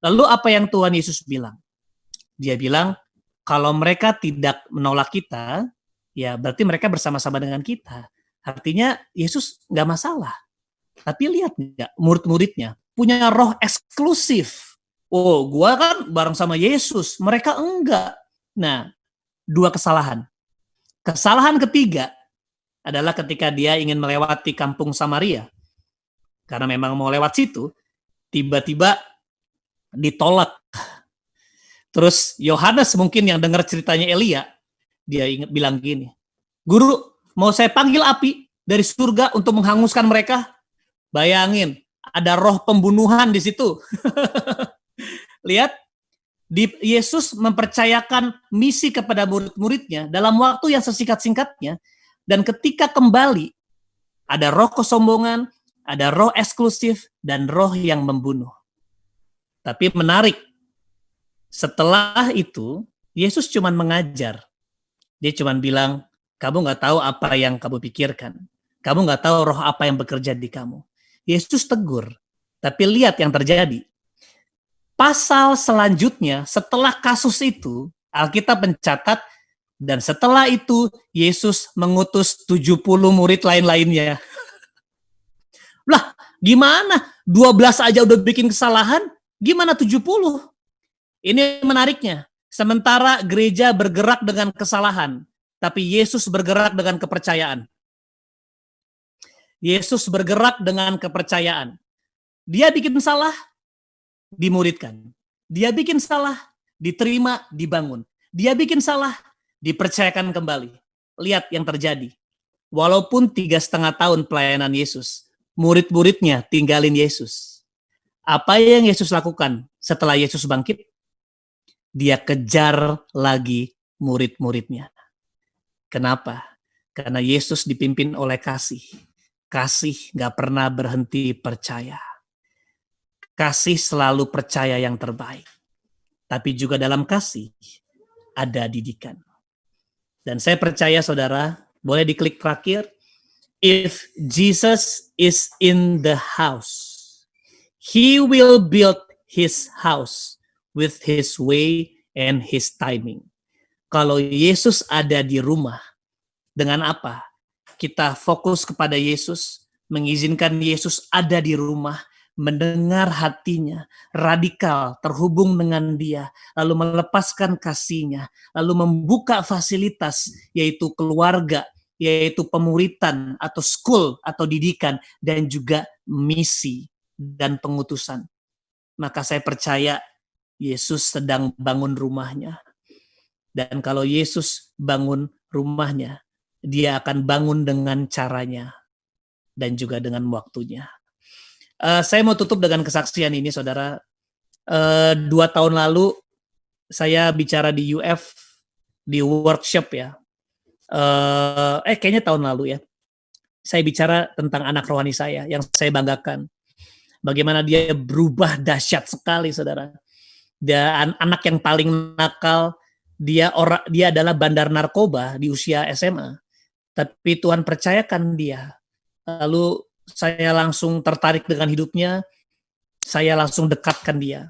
Lalu apa yang Tuhan Yesus bilang? Dia bilang, kalau mereka tidak menolak kita, ya berarti mereka bersama-sama dengan kita. Artinya Yesus gak masalah. Tapi lihat nggak, murid-muridnya punya roh eksklusif. Oh, gua kan bareng sama Yesus, mereka enggak. Nah, dua kesalahan. Kesalahan ketiga adalah ketika dia ingin melewati kampung Samaria. Karena memang mau lewat situ, tiba-tiba ditolak. Terus Yohanes mungkin yang dengar ceritanya Elia, dia bilang gini, guru, mau saya panggil api dari surga untuk menghanguskan mereka? Bayangin, ada roh pembunuhan di situ. Lihat, Yesus mempercayakan misi kepada murid-muridnya dalam waktu yang sesingkat-singkatnya, dan ketika kembali, ada roh kesombongan, ada roh eksklusif, dan roh yang membunuh. Tapi menarik, setelah itu, Yesus cuma mengajar. Dia cuma bilang, kamu gak tahu apa yang kamu pikirkan. Kamu gak tahu roh apa yang bekerja di kamu. Yesus tegur, tapi lihat yang terjadi. Pasal selanjutnya, setelah kasus itu, Alkitab mencatat, dan setelah itu, Yesus mengutus 70 murid lain-lainnya. Lah, gimana? 12 aja udah bikin kesalahan, gimana 70? Ini menariknya. Sementara gereja bergerak dengan kesalahan, tapi Yesus bergerak dengan kepercayaan. Yesus bergerak dengan kepercayaan. Dia bikin salah, dimuridkan. Dia bikin salah, diterima, dibangun. Dia bikin salah, dipercayakan kembali. Lihat yang terjadi. Walaupun 3,5 tahun pelayanan Yesus, murid-muridnya tinggalin Yesus. Apa yang Yesus lakukan setelah Yesus bangkit? Dia kejar lagi murid-muridnya. Kenapa? Karena Yesus dipimpin oleh kasih. Kasih gak pernah berhenti percaya. Kasih selalu percaya yang terbaik. Tapi juga dalam kasih ada didikan. Dan saya percaya saudara, boleh diklik terakhir. If Jesus is in the house, He will build His house with His way and His timing. Kalau Yesus ada di rumah, dengan apa? Kita fokus kepada Yesus, mengizinkan Yesus ada di rumah, mendengar hatinya, radikal, terhubung dengan dia, lalu melepaskan kasihnya, lalu membuka fasilitas, yaitu keluarga, yaitu pemuritan, atau school, atau didikan, dan juga misi dan pengutusan. Maka saya percaya Yesus sedang bangun rumahnya. Dan kalau Yesus bangun rumahnya, dia akan bangun dengan caranya dan juga dengan waktunya. Saya mau tutup dengan kesaksian ini, saudara. 2 tahun lalu saya bicara di UF di workshop ya. Kayaknya tahun lalu ya. Saya bicara tentang anak rohani saya yang saya banggakan. Bagaimana dia berubah dahsyat sekali, saudara. Dia anak yang paling nakal. Dia adalah bandar narkoba di usia SMA. Tapi Tuhan percayakan dia. Lalu saya langsung tertarik dengan hidupnya. Saya langsung dekatkan dia.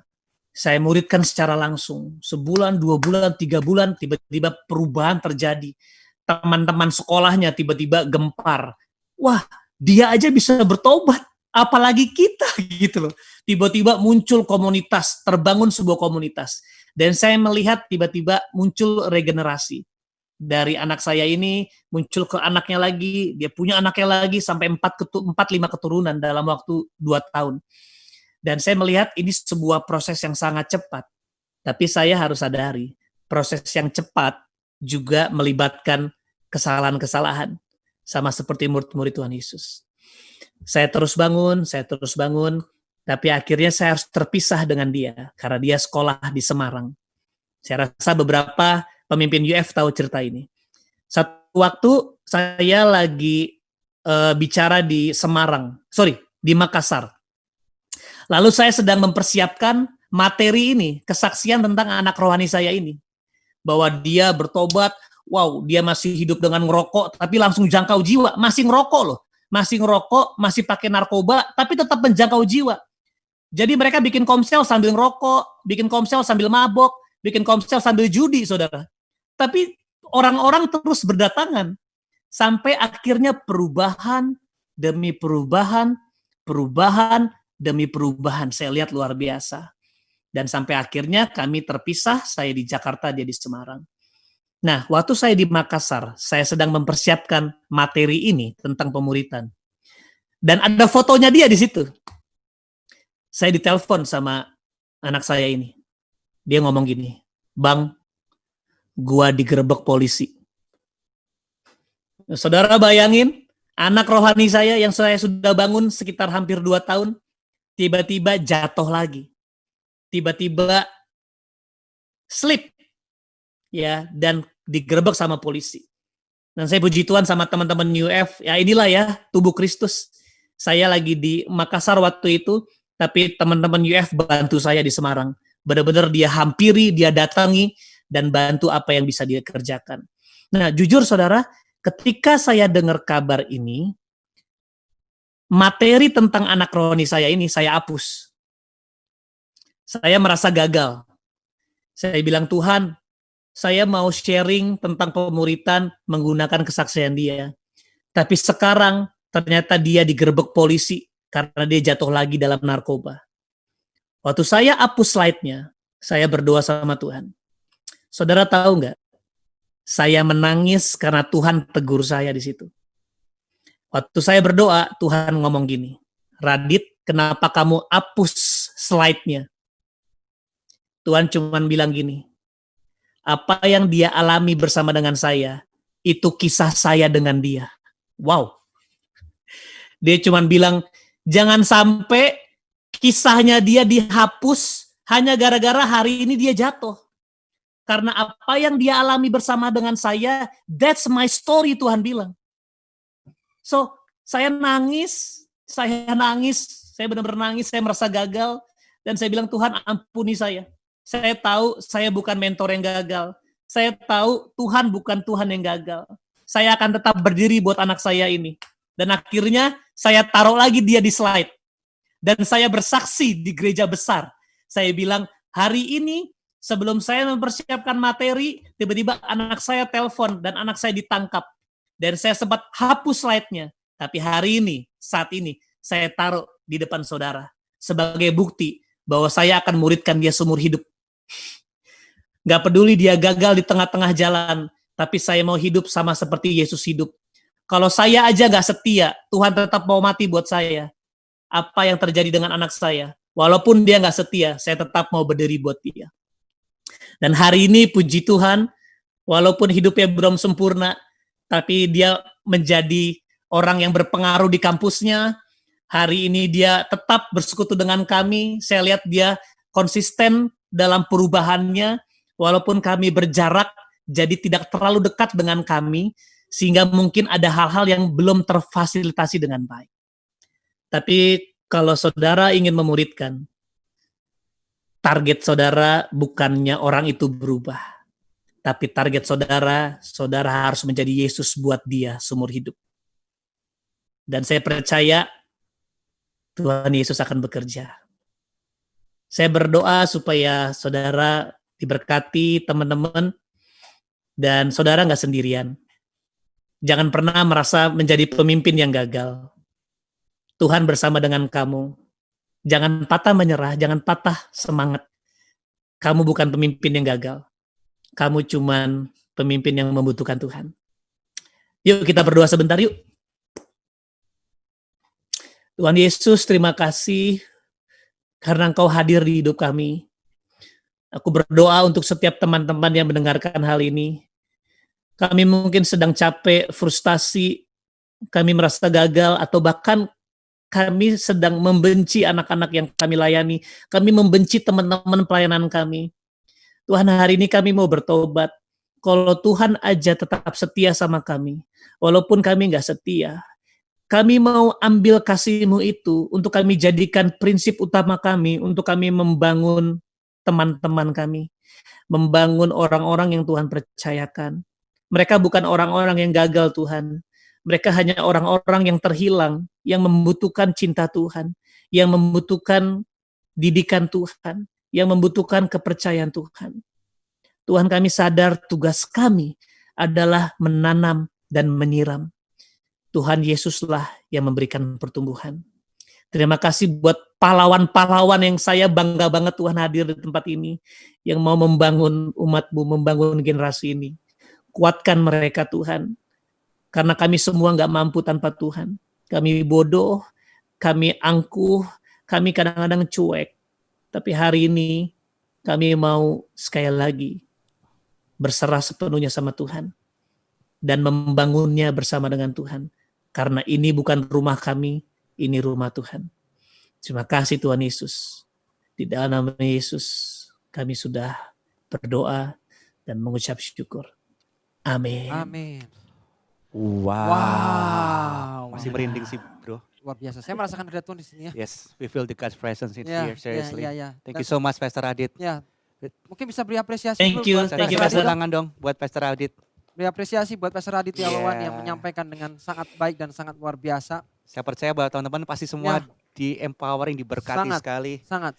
Saya muridkan secara langsung. Sebulan, 2 bulan, 3 bulan, tiba-tiba perubahan terjadi. Teman-teman sekolahnya tiba-tiba gempar. Wah, dia aja bisa bertobat. apalagi kita gitu loh. Tiba-tiba muncul komunitas, terbangun sebuah komunitas. Dan saya melihat tiba-tiba muncul regenerasi. Dari anak saya ini muncul ke anaknya lagi, dia punya anaknya lagi sampai 4-5 keturunan dalam waktu 2 tahun. Dan saya melihat ini sebuah proses yang sangat cepat. Tapi saya harus sadari, proses yang cepat juga melibatkan kesalahan-kesalahan. Sama seperti murid-murid Tuhan Yesus. Saya terus bangun, tapi akhirnya saya harus terpisah dengan dia, karena dia sekolah di Semarang. Saya rasa beberapa pemimpin UF tahu cerita ini. Satu waktu saya lagi bicara di di Makassar. Lalu saya sedang mempersiapkan materi ini, kesaksian tentang anak rohani saya ini. Bahwa dia bertobat, wow, dia masih hidup dengan ngerokok, tapi langsung jangkau jiwa, masih ngerokok loh. Masih ngerokok, masih pakai narkoba, tapi tetap menjangkau jiwa. Jadi mereka bikin komsel sambil ngerokok, bikin komsel sambil mabok, bikin komsel sambil judi, saudara. Tapi orang-orang terus berdatangan. Sampai akhirnya perubahan demi perubahan, perubahan demi perubahan. Saya lihat luar biasa. Dan sampai akhirnya kami terpisah, saya di Jakarta, dia di Semarang. Nah, waktu saya di Makassar, saya sedang mempersiapkan materi ini tentang pemuritan. Dan ada fotonya dia di situ. Saya ditelepon sama anak saya ini. Dia ngomong gini, "Bang, gua digerebek polisi." Saudara bayangin, anak rohani saya yang saya sudah bangun sekitar hampir 2 tahun, tiba-tiba jatuh lagi. Tiba-tiba slip, ya, dan digerebek sama polisi. Dan saya puji Tuhan sama teman-teman UF, ya inilah ya tubuh Kristus. Saya lagi di Makassar waktu itu, tapi teman-teman UF bantu saya di Semarang. Benar-benar dia hampiri, dia datangi, dan bantu apa yang bisa dia kerjakan. Nah, jujur saudara, ketika saya dengar kabar ini, materi tentang anak rohani saya ini saya hapus. Saya merasa gagal. Saya bilang, Tuhan, saya mau sharing tentang pemuritan menggunakan kesaksian dia. Tapi sekarang ternyata dia digerebek polisi karena dia jatuh lagi dalam narkoba. Waktu saya hapus slide-nya, saya berdoa sama Tuhan. Saudara tahu nggak? Saya menangis karena Tuhan tegur saya di situ. Waktu saya berdoa, Tuhan ngomong gini, Radit, kenapa kamu hapus slide-nya? Tuhan cuma bilang gini, apa yang dia alami bersama dengan saya, itu kisah saya dengan dia. Wow. Dia cuma bilang, jangan sampai kisahnya dia dihapus hanya gara-gara hari ini dia jatuh. Karena apa yang dia alami bersama dengan saya, that's my story, Tuhan bilang. So, saya nangis, saya benar-benar nangis, saya merasa gagal, dan saya bilang, Tuhan ampuni saya. Saya tahu saya bukan mentor yang gagal. Saya tahu Tuhan bukan Tuhan yang gagal. Saya akan tetap berdiri buat anak saya ini. Dan akhirnya saya taruh lagi dia di slide. Dan saya bersaksi di gereja besar. Saya bilang, hari ini sebelum saya mempersiapkan materi, tiba-tiba anak saya telepon dan anak saya ditangkap. Dan saya sempat hapus slide-nya. Tapi hari ini, saat ini, saya taruh di depan saudara. Sebagai bukti bahwa saya akan muridkan dia seumur hidup. Gak peduli dia gagal di tengah-tengah jalan, tapi saya mau hidup sama seperti Yesus hidup. Kalau saya aja gak setia, Tuhan tetap mau mati buat saya. Apa yang terjadi dengan anak saya? Walaupun dia gak setia, saya tetap mau berdiri buat dia. Dan hari ini puji Tuhan, walaupun hidupnya belum sempurna, tapi dia menjadi orang yang berpengaruh di kampusnya. Hari ini dia tetap bersekutu dengan kami. Saya lihat dia konsisten dalam perubahannya, walaupun kami berjarak, jadi tidak terlalu dekat dengan kami, sehingga mungkin ada hal-hal yang belum terfasilitasi dengan baik. Tapi kalau saudara ingin memuridkan, target saudara bukannya orang itu berubah, tapi target saudara harus menjadi Yesus buat dia seumur hidup. Dan saya percaya Tuhan Yesus akan bekerja. Saya berdoa supaya saudara diberkati teman-teman dan saudara nggak sendirian. Jangan pernah merasa menjadi pemimpin yang gagal. Tuhan bersama dengan kamu. Jangan patah menyerah, jangan patah semangat. Kamu bukan pemimpin yang gagal. Kamu cuman pemimpin yang membutuhkan Tuhan. Yuk kita berdoa sebentar yuk. Tuhan Yesus, terima kasih karena Engkau hadir di hidup kami. Aku berdoa untuk setiap teman-teman yang mendengarkan hal ini. Kami mungkin sedang capek, frustasi, kami merasa gagal, atau bahkan kami sedang membenci anak-anak yang kami layani. Kami membenci teman-teman pelayanan kami. Tuhan, hari ini kami mau bertobat. Kalau Tuhan aja tetap setia sama kami, walaupun kami nggak setia, kami mau ambil kasih-Mu itu untuk kami jadikan prinsip utama kami, untuk kami membangun teman-teman kami, membangun orang-orang yang Tuhan percayakan. Mereka bukan orang-orang yang gagal, Tuhan. Mereka hanya orang-orang yang terhilang, yang membutuhkan cinta Tuhan, yang membutuhkan didikan Tuhan, yang membutuhkan kepercayaan Tuhan. Tuhan, kami sadar tugas kami adalah menanam dan menyiram. Tuhan Yesuslah yang memberikan pertumbuhan. Terima kasih buat pahlawan-pahlawan yang saya bangga banget Tuhan hadir di tempat ini, yang mau membangun umat-Mu, membangun generasi ini. Kuatkan mereka Tuhan, karena kami semua nggak mampu tanpa Tuhan. Kami bodoh, kami angkuh, kami kadang-kadang cuek. Tapi hari ini kami mau sekali lagi berserah sepenuhnya sama Tuhan dan membangunnya bersama dengan Tuhan. Karena ini bukan rumah kami, ini rumah Tuhan. Terima kasih Tuhan Yesus. Di dalam nama Yesus kami sudah berdoa dan mengucap syukur. Amin. Amin. Wow. Masih merinding sih, bro. Luar biasa. Saya merasakan ada Tuhan di sini ya. Yes, we feel the God's presence in here, seriously. Ya. Thank you so much, Pastor Adit. Ya. Mungkin bisa beri apresiasi Thank dulu you, buat thank you, Pastor Pastor. Adit. Tangan dong buat Pastor Adit. Beri apresiasi buat Pastor Adit Wawan Yeah. yang menyampaikan dengan sangat baik dan sangat luar biasa. Saya percaya bahwa teman-teman pasti semua di-empowering, diberkati Sangat. sekali. Sangat.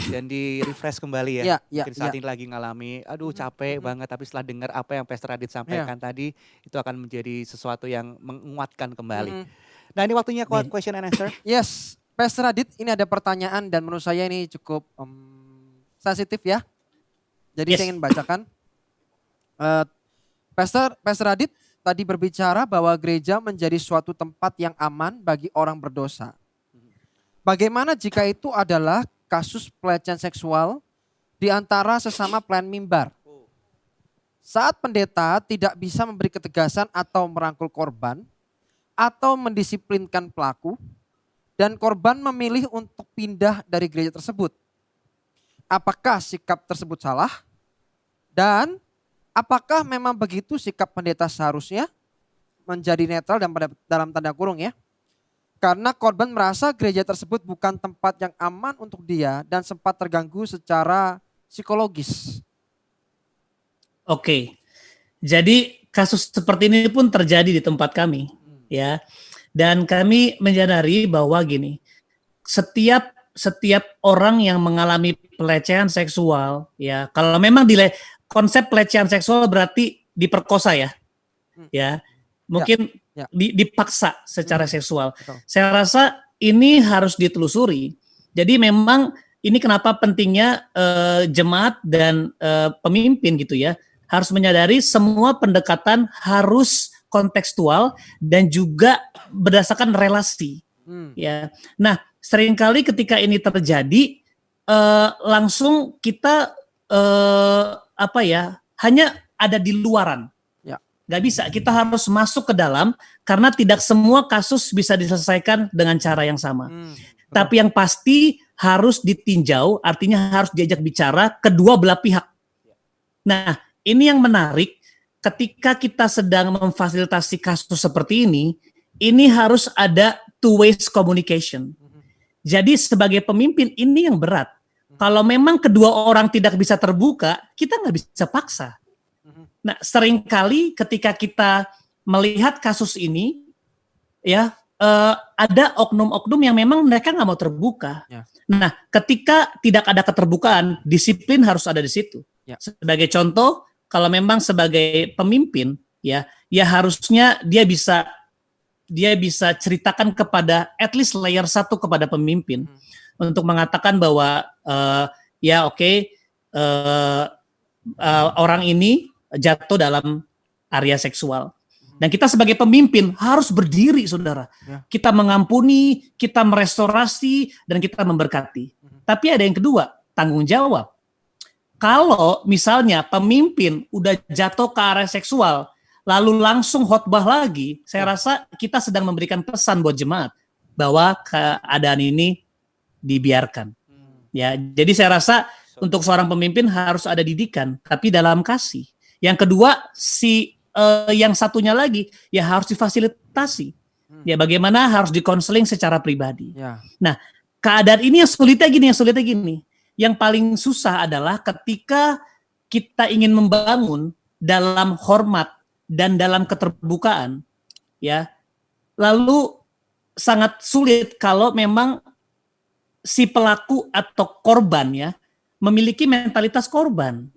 Dan di-refresh kembali ya. Ya. Mungkin saat ini lagi ngalami, aduh capek banget. Tapi setelah dengar apa yang Pastor Adit sampaikan tadi, itu akan menjadi sesuatu yang menguatkan kembali. Nah ini waktunya question and answer. Yes, Pastor Adit, ini ada pertanyaan dan menurut saya ini cukup sensitif ya. Jadi saya ingin bacakan. Pastor Adit tadi berbicara bahwa gereja menjadi suatu tempat yang aman bagi orang berdosa. Bagaimana jika itu adalah kasus pelecehan seksual di antara sesama pelayan mimbar? Saat pendeta tidak bisa memberi ketegasan atau merangkul korban atau mendisiplinkan pelaku dan korban memilih untuk pindah dari gereja tersebut. Apakah sikap tersebut salah? Dan apakah memang begitu sikap pendeta seharusnya menjadi netral dan dalam tanda kurung ya? Karena korban merasa gereja tersebut bukan tempat yang aman untuk dia dan sempat terganggu secara psikologis. Oke, jadi kasus seperti ini pun terjadi di tempat kami, ya. Dan kami menyadari bahwa gini, setiap orang yang mengalami pelecehan seksual, ya, kalau memang konsep pelecehan seksual berarti diperkosa ya, mungkin dipaksa secara seksual. Betul. Saya rasa ini harus ditelusuri. Jadi memang ini kenapa pentingnya jemaat dan pemimpin gitu ya, harus menyadari semua pendekatan harus kontekstual dan juga berdasarkan relasi. Ya, nah seringkali ketika ini terjadi langsung kita hanya ada di luaran. Gak bisa, kita harus masuk ke dalam karena tidak semua kasus bisa diselesaikan dengan cara yang sama. Tapi yang pasti harus ditinjau, artinya harus diajak bicara kedua belah pihak. Nah, ini yang menarik, ketika kita sedang memfasilitasi kasus seperti ini harus ada two ways communication. Jadi sebagai pemimpin ini yang berat. Kalau memang kedua orang tidak bisa terbuka, kita nggak bisa paksa. Nah, seringkali ketika kita melihat kasus ini, ya ada oknum-oknum yang memang mereka nggak mau terbuka. Ya. Nah, ketika tidak ada keterbukaan, disiplin harus ada di situ. Ya. Sebagai contoh, kalau memang sebagai pemimpin, ya harusnya dia bisa dia bisa ceritakan kepada at least layer 1 kepada pemimpin untuk mengatakan bahwa ya oke, orang ini jatuh dalam area seksual. Dan kita sebagai pemimpin harus berdiri, saudara. Ya. Kita mengampuni, kita merestorasi, dan kita memberkati. Tapi ada yang kedua, tanggung jawab. Kalau misalnya pemimpin udah jatuh ke area seksual, lalu langsung khotbah lagi, saya rasa kita sedang memberikan pesan buat jemaat bahwa keadaan ini dibiarkan. Ya, jadi saya rasa untuk seorang pemimpin harus ada didikan, tapi dalam kasih. Yang kedua, yang satunya lagi ya harus difasilitasi. Ya bagaimana harus dikonseling secara pribadi. Ya. Nah, keadaan ini yang sulitnya gini. Yang paling susah adalah ketika kita ingin membangun dalam hormat dan dalam keterbukaan, ya. Lalu sangat sulit kalau memang si pelaku atau korban ya memiliki mentalitas korban.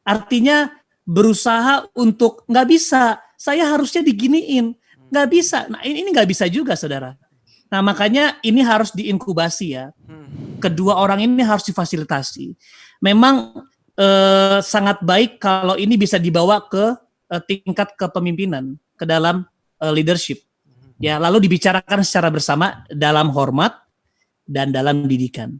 Artinya berusaha untuk nggak bisa, saya harusnya diginiin, nggak bisa. Nah ini nggak bisa juga, saudara. Nah makanya ini harus diinkubasi ya. Kedua orang ini harus difasilitasi. Memang sangat baik kalau ini bisa dibawa ke tingkat kepemimpinan, ke dalam leadership. Ya, lalu dibicarakan secara bersama dalam hormat dan dalam didikan.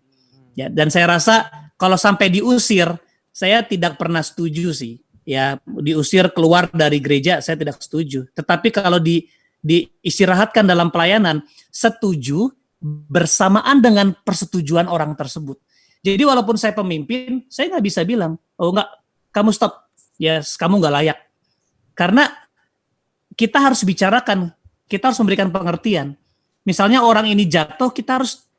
Ya, dan saya rasa kalau sampai diusir, saya tidak pernah setuju sih. Ya, diusir keluar dari gereja saya tidak setuju. Tetapi kalau diistirahatkan dalam pelayanan, setuju bersamaan dengan persetujuan orang tersebut. Jadi walaupun saya pemimpin, saya nggak bisa bilang, oh enggak, kamu stop, yes, kamu nggak layak. Karena kita harus bicarakan, kita harus memberikan pengertian. Misalnya orang ini jatuh, kita harus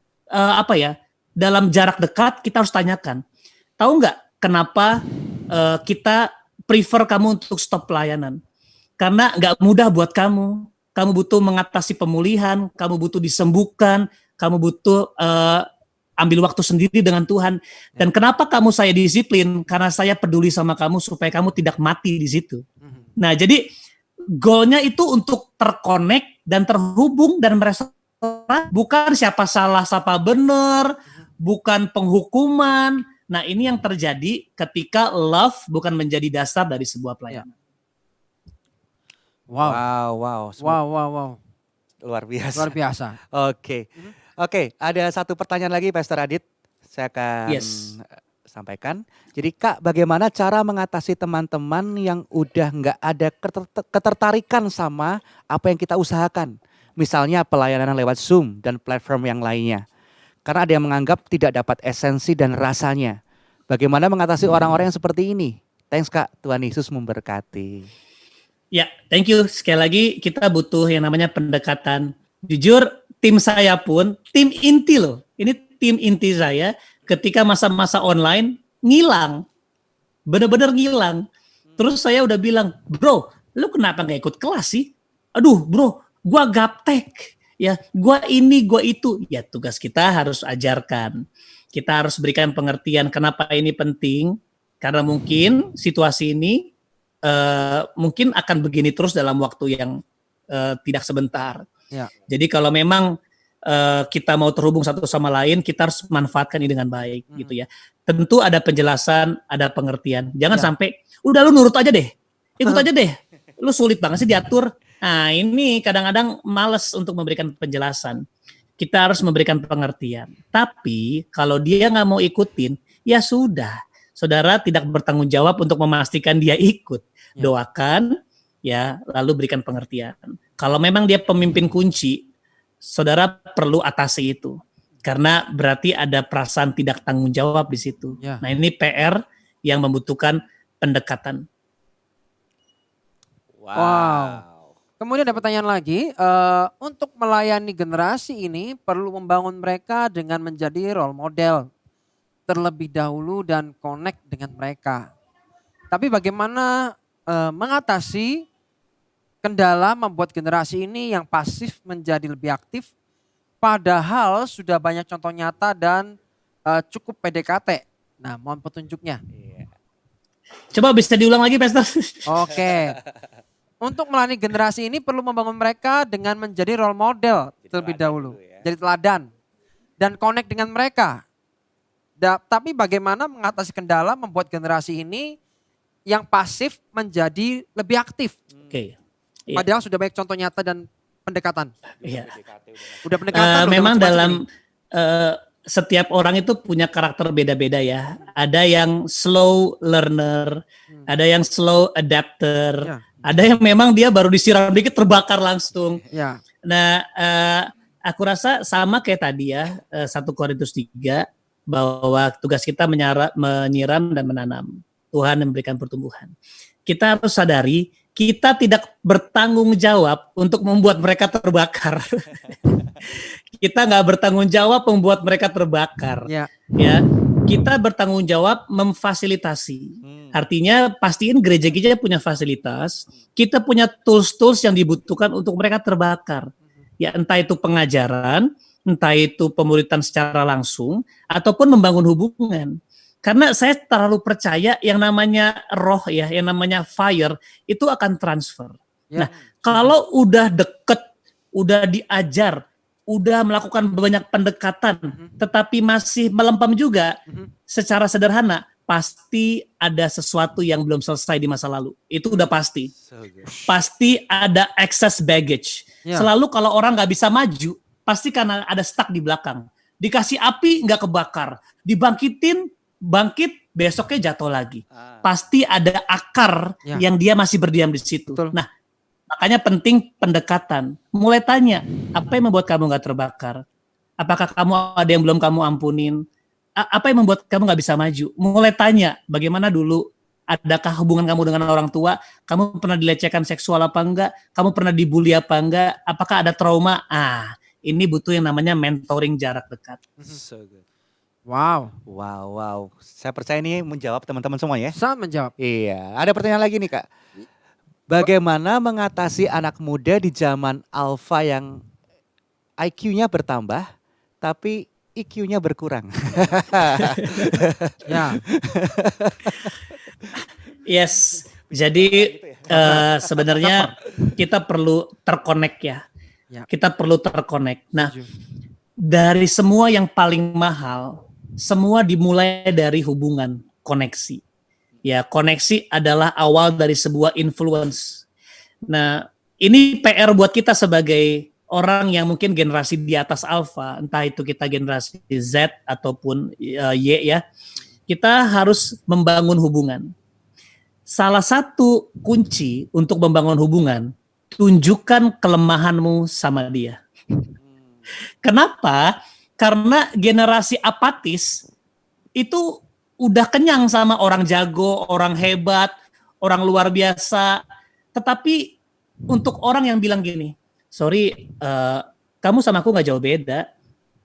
dalam jarak dekat kita harus tanyakan, tahu nggak kenapa kita prefer kamu untuk stop pelayanan? Karena nggak mudah buat kamu. Kamu butuh mengatasi pemulihan, kamu butuh disembuhkan, kamu butuh ambil waktu sendiri dengan Tuhan. Dan kenapa kamu saya disiplin? Karena saya peduli sama kamu supaya kamu tidak mati di situ. Nah, jadi goalnya itu untuk terkonek dan terhubung dan merasa bukan siapa salah, siapa benar, bukan penghukuman. Nah, ini yang terjadi ketika love bukan menjadi dasar dari sebuah pelayanan. Wow. Luar biasa. Luar biasa. Oke, ada satu pertanyaan lagi Pastor Adit. Saya akan sampaikan. Jadi Kak, bagaimana cara mengatasi teman-teman yang udah nggak ada ketertarikan sama apa yang kita usahakan? Misalnya pelayanan lewat Zoom dan platform yang lainnya. Karena ada yang menganggap tidak dapat esensi dan rasanya. Bagaimana mengatasi orang-orang yang seperti ini? Thanks Kak, Tuhan Yesus memberkati. Ya, thank you. Sekali lagi kita butuh yang namanya pendekatan. Jujur, tim saya pun, tim inti loh. Ini tim inti saya ketika masa-masa online ngilang. Bener-bener ngilang. Terus saya udah bilang, bro, lu kenapa gak ikut kelas sih? Aduh bro, gua gaptek. Ya, gua ini, gua itu. Ya tugas kita harus ajarkan. Kita harus berikan pengertian kenapa ini penting. Karena mungkin situasi ini mungkin akan begini terus dalam waktu yang tidak sebentar. Ya. Jadi kalau memang kita mau terhubung satu sama lain, kita harus manfaatkan ini dengan baik, gitu ya. Tentu ada penjelasan, ada pengertian. Jangan sampai, udah lu nurut aja deh, ikut aja deh. Lu sulit banget sih diatur. Nah ini kadang-kadang males untuk memberikan penjelasan. Kita harus memberikan pengertian. Tapi kalau dia nggak mau ikutin, ya sudah. Saudara tidak bertanggung jawab untuk memastikan dia ikut. Doakan, ya, lalu berikan pengertian. Kalau memang dia pemimpin kunci, saudara perlu atasi itu. Karena berarti ada perasaan tidak tanggung jawab di situ. Ya. Nah ini PR yang membutuhkan pendekatan. Wow. Kemudian ada pertanyaan lagi, untuk melayani generasi ini perlu membangun mereka dengan menjadi role model terlebih dahulu dan connect dengan mereka. Tapi bagaimana mengatasi kendala membuat generasi ini yang pasif menjadi lebih aktif, padahal sudah banyak contoh nyata dan cukup PDKT. Nah, mohon petunjuknya. Coba bisa diulang lagi, Pastor. Oke. untuk melayani generasi ini perlu membangun mereka dengan menjadi role model terlebih dahulu. Jadi teladan. Dan connect dengan mereka. Tapi bagaimana mengatasi kendala membuat generasi ini yang pasif menjadi lebih aktif. Oke. Iya. Padahal sudah banyak contoh nyata dan pendekatan. Iya. Udah pendekatan. Memang udah dalam ini. setiap orang itu punya karakter beda-beda ya. Ada yang slow learner, ada yang slow adapter, ada yang memang dia baru disiram dikit terbakar langsung. Ya. Nah, aku rasa sama kayak tadi ya, 1 Korintus 3, bahwa tugas kita menyiram dan menanam. Tuhan memberikan pertumbuhan. Kita harus sadari, kita tidak bertanggung jawab untuk membuat mereka terbakar. Kita nggak bertanggung jawab membuat mereka terbakar. Ya, kita bertanggung jawab memfasilitasi. Artinya pastiin gereja-gereja punya fasilitas, kita punya tools-tools yang dibutuhkan untuk mereka terbakar. Ya, entah itu pengajaran, entah itu pemuritan secara langsung, ataupun membangun hubungan. Karena saya terlalu percaya yang namanya roh ya, yang namanya fire, itu akan transfer. Nah, kalau udah deket, udah diajar, udah melakukan banyak pendekatan, tetapi masih melempem juga, secara sederhana, pasti ada sesuatu yang belum selesai di masa lalu. Itu udah pasti. Pasti ada excess baggage. Selalu kalau orang nggak bisa maju, pasti karena ada stuck di belakang. Dikasih api nggak kebakar, dibangkitin, bangkit, besoknya jatuh lagi. Pasti ada akar yang dia masih berdiam di situ. Betul. Nah, makanya penting pendekatan. Mulai tanya, apa yang membuat kamu gak terbakar? Apakah kamu ada yang belum kamu ampunin? Apa yang membuat kamu gak bisa maju? Mulai tanya, bagaimana dulu? Adakah hubungan kamu dengan orang tua? Kamu pernah dilecehkan seksual apa enggak? Kamu pernah dibully apa enggak? Apakah ada trauma? Ini butuh yang namanya mentoring jarak dekat. So good. Wow. Saya percaya ini menjawab teman-teman semua ya. Sangat menjawab. Iya. Ada pertanyaan lagi nih Kak. Bagaimana mengatasi anak muda di zaman alpha yang IQ-nya bertambah, tapi IQ-nya berkurang? Ya. Yes. Jadi sebenarnya kita perlu terkonek ya. Kita perlu terkonek. Nah, dari semua yang paling mahal, semua dimulai dari hubungan, koneksi. Ya, koneksi adalah awal dari sebuah influence. Nah, ini PR buat kita sebagai orang yang mungkin generasi di atas alpha, entah itu kita generasi Z ataupun Y ya. Kita harus membangun hubungan. Salah satu kunci untuk membangun hubungan, tunjukkan kelemahanmu sama dia. Kenapa? Karena generasi apatis itu udah kenyang sama orang jago, orang hebat, orang luar biasa. Tetapi untuk orang yang bilang gini, sorry, kamu sama aku gak jauh beda.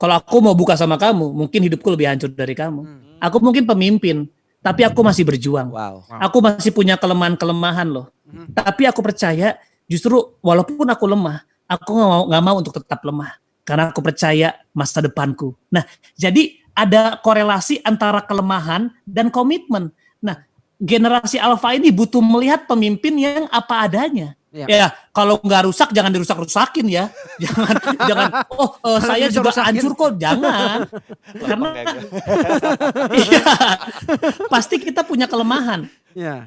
Kalau aku mau buka sama kamu, mungkin hidupku lebih hancur dari kamu. Aku mungkin pemimpin, tapi aku masih berjuang. Aku masih punya kelemahan-kelemahan loh. Tapi aku percaya justru walaupun aku lemah, aku gak mau untuk tetap lemah. Karena aku percaya masa depanku. Nah, jadi ada korelasi antara kelemahan dan komitmen. Nah, generasi alpha ini butuh melihat pemimpin yang apa adanya. Ya, kalau nggak rusak jangan dirusak-rusakin ya. Jangan. Saya juga hancur kok, jangan. Karena pasti kita punya kelemahan.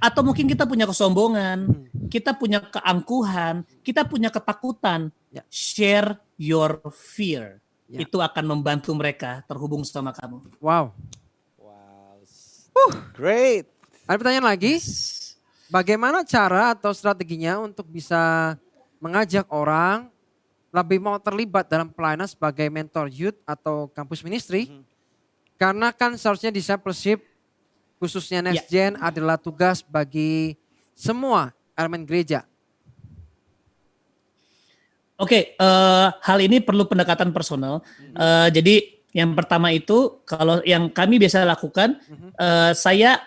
Atau mungkin kita punya kesombongan, kita punya keangkuhan, kita punya ketakutan. Share your fear. Itu akan membantu mereka terhubung sama kamu. Wow. Great. Ada pertanyaan lagi? Bagaimana cara atau strateginya untuk bisa mengajak orang lebih mau terlibat dalam pelayanan sebagai mentor youth atau campus ministry? Karena kan seharusnya discipleship khususnya Next Gen adalah tugas bagi semua elemen gereja. Oke, hal ini perlu pendekatan personal. Jadi yang pertama itu kalau yang kami biasa lakukan, saya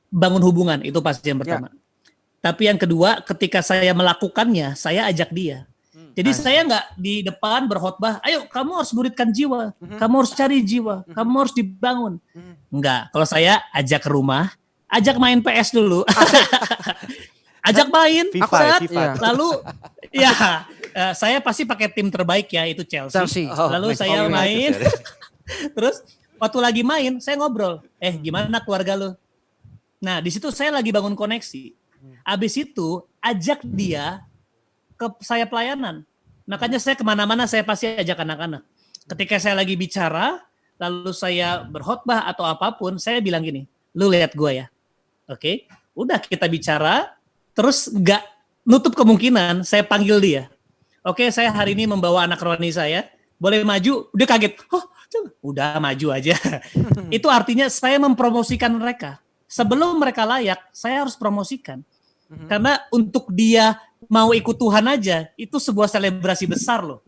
bangun hubungan, itu pasti yang pertama. Tapi yang kedua, ketika saya melakukannya, saya ajak dia. Jadi saya nggak di depan berkhotbah, ayo kamu harus muridkan jiwa, kamu harus cari jiwa, kamu harus dibangun. Enggak, kalau saya ajak ke rumah, ajak main PS dulu. ajak main, FIFA, aku set, FIFA. lalu ya saya pasti pakai tim terbaik ya, itu Chelsea. Chelsea. Lalu saya United main, ya. terus waktu lagi main saya ngobrol, gimana keluarga lu? Nah di situ saya lagi bangun koneksi. Abis itu ajak dia ke saya pelayanan. Makanya saya kemana-mana saya pasti ajak anak-anak. Ketika saya lagi bicara, lalu saya berkhotbah atau apapun, saya bilang gini, lu lihat gue ya. Oke, udah kita bicara, terus nggak nutup kemungkinan saya panggil dia. Oke, saya hari ini membawa anak rohani saya, boleh maju? Udah kaget, udah maju aja. Itu artinya saya mempromosikan mereka. Sebelum mereka layak, saya harus promosikan. Karena untuk dia mau ikut Tuhan aja, itu sebuah selebrasi besar loh.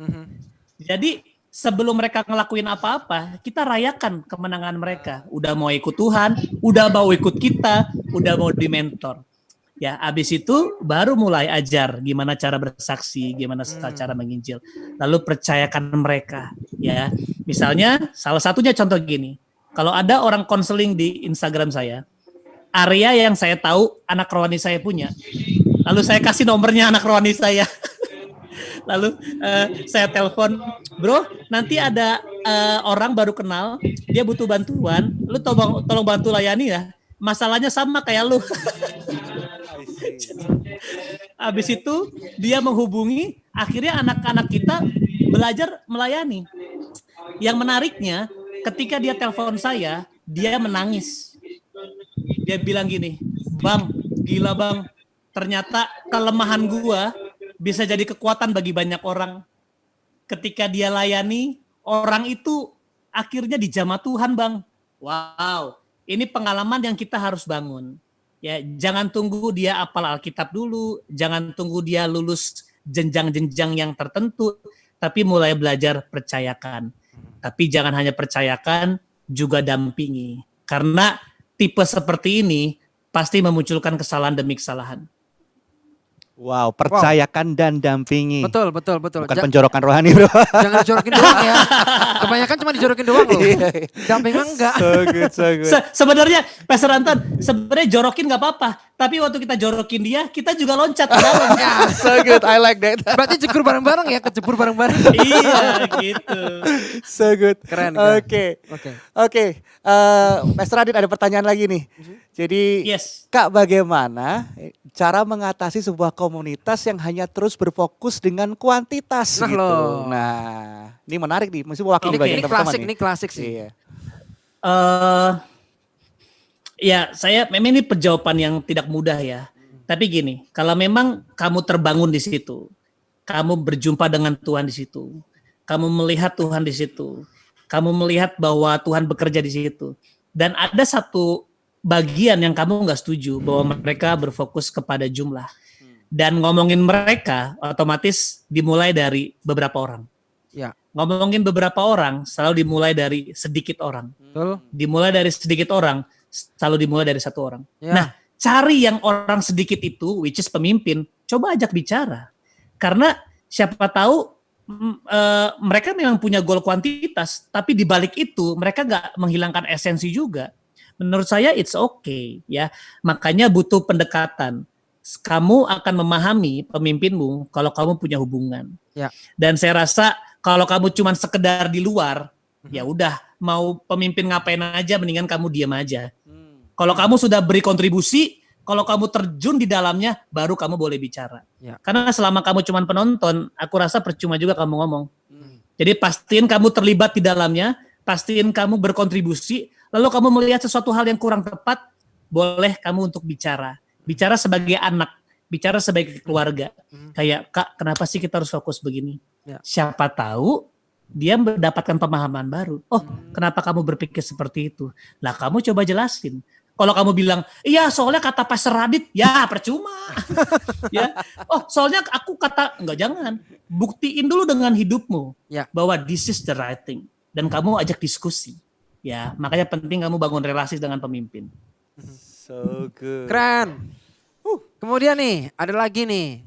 Jadi sebelum mereka ngelakuin apa-apa, kita rayakan kemenangan mereka. Udah mau ikut Tuhan, udah mau ikut kita, udah mau dimentor. Ya, abis itu baru mulai ajar gimana cara bersaksi, gimana cara menginjil. Lalu percayakan mereka. Ya, misalnya salah satunya contoh gini. Kalau ada orang konseling di Instagram saya, area yang saya tahu anak rohani saya punya, lalu saya kasih nomornya anak rohani saya. Lalu saya telepon, bro, nanti ada orang baru kenal, dia butuh bantuan, lu tolong bantu layani ya. Masalahnya sama kayak lu. Habis itu dia menghubungi, akhirnya anak-anak kita belajar melayani. Yang menariknya, ketika dia telepon saya, dia menangis. Dia bilang gini, bang, gila bang, ternyata kelemahan gua bisa jadi kekuatan bagi banyak orang. Ketika dia layani, orang itu akhirnya dijamah Tuhan, bang. Wow, ini pengalaman yang kita harus bangun. Ya, jangan tunggu dia hafal Alkitab dulu, jangan tunggu dia lulus jenjang-jenjang yang tertentu, tapi mulai belajar percayakan. Tapi jangan hanya percayakan, juga dampingi. Karena tipe seperti ini pasti memunculkan kesalahan demi kesalahan. Wow, percayakan dan dampingi. Betul. Bukan penjorokan rohani, bro. Jangan dijorokin doang ya. Kebanyakan cuma dijorokin doang loh. Dampingan enggak. So good. Sebenarnya, Pastor Anton, sebenarnya jorokin nggak apa-apa. Tapi waktu kita jorokin dia, kita juga loncat ke dalam. So good, I like that. Berarti jegur bareng-bareng ya, kejebur bareng-bareng. Iya, gitu. So good. Keren. Oke. Pastor Adit ada pertanyaan lagi nih. Jadi, Yes. Kak, bagaimana cara mengatasi sebuah komunitas yang hanya terus berfokus dengan kuantitas Nah gitu? loh. Nah, ini menarik nih, mesti mewakili Oke. banyak Ini teman-teman klasik, nih. ini klasik sih. Iya. Ya, memang ini jawaban yang tidak mudah ya. Tapi gini, kalau memang kamu terbangun di situ, kamu berjumpa dengan Tuhan di situ, kamu melihat Tuhan di situ, kamu melihat bahwa Tuhan bekerja di situ, dan ada satu bagian yang kamu nggak setuju bahwa mereka berfokus kepada jumlah, dan ngomongin mereka otomatis dimulai dari beberapa orang. Ya. Ngomongin beberapa orang selalu dimulai dari sedikit orang. Betul. Dimulai dari sedikit orang selalu dimulai dari satu orang. Ya. Nah, cari yang orang sedikit itu, which is pemimpin, coba ajak bicara. Karena siapa tahu mereka memang punya goal kuantitas, tapi di balik itu mereka nggak menghilangkan esensi juga. Menurut saya it's okay ya. Makanya butuh pendekatan. Kamu akan memahami pemimpinmu kalau kamu punya hubungan. Ya. Dan saya rasa kalau kamu cuma sekedar di luar, ya udah mau pemimpin ngapain aja, mendingan kamu diam aja. Kalau kamu sudah beri kontribusi, kalau kamu terjun di dalamnya, baru kamu boleh bicara. Ya. Karena selama kamu cuma penonton, aku rasa percuma juga kamu ngomong. Jadi pastiin kamu terlibat di dalamnya, pastiin kamu berkontribusi, lalu kamu melihat sesuatu hal yang kurang tepat, boleh kamu untuk bicara. Bicara sebagai anak, bicara sebagai keluarga. Kayak, Kak, kenapa sih kita harus fokus begini? Ya. Siapa tahu dia mendapatkan pemahaman baru. Oh, kenapa kamu berpikir seperti itu? Lah, kamu coba jelasin. Kalau kamu bilang, iya soalnya kata Pastor Radit, ya percuma. Ya, oh soalnya aku kata, enggak, jangan. Buktiin dulu dengan hidupmu Ya. bahwa this is the right thing. Dan kamu ajak diskusi. Ya, makanya penting kamu bangun relasi dengan pemimpin. So good. Keren. Kemudian nih, ada lagi nih,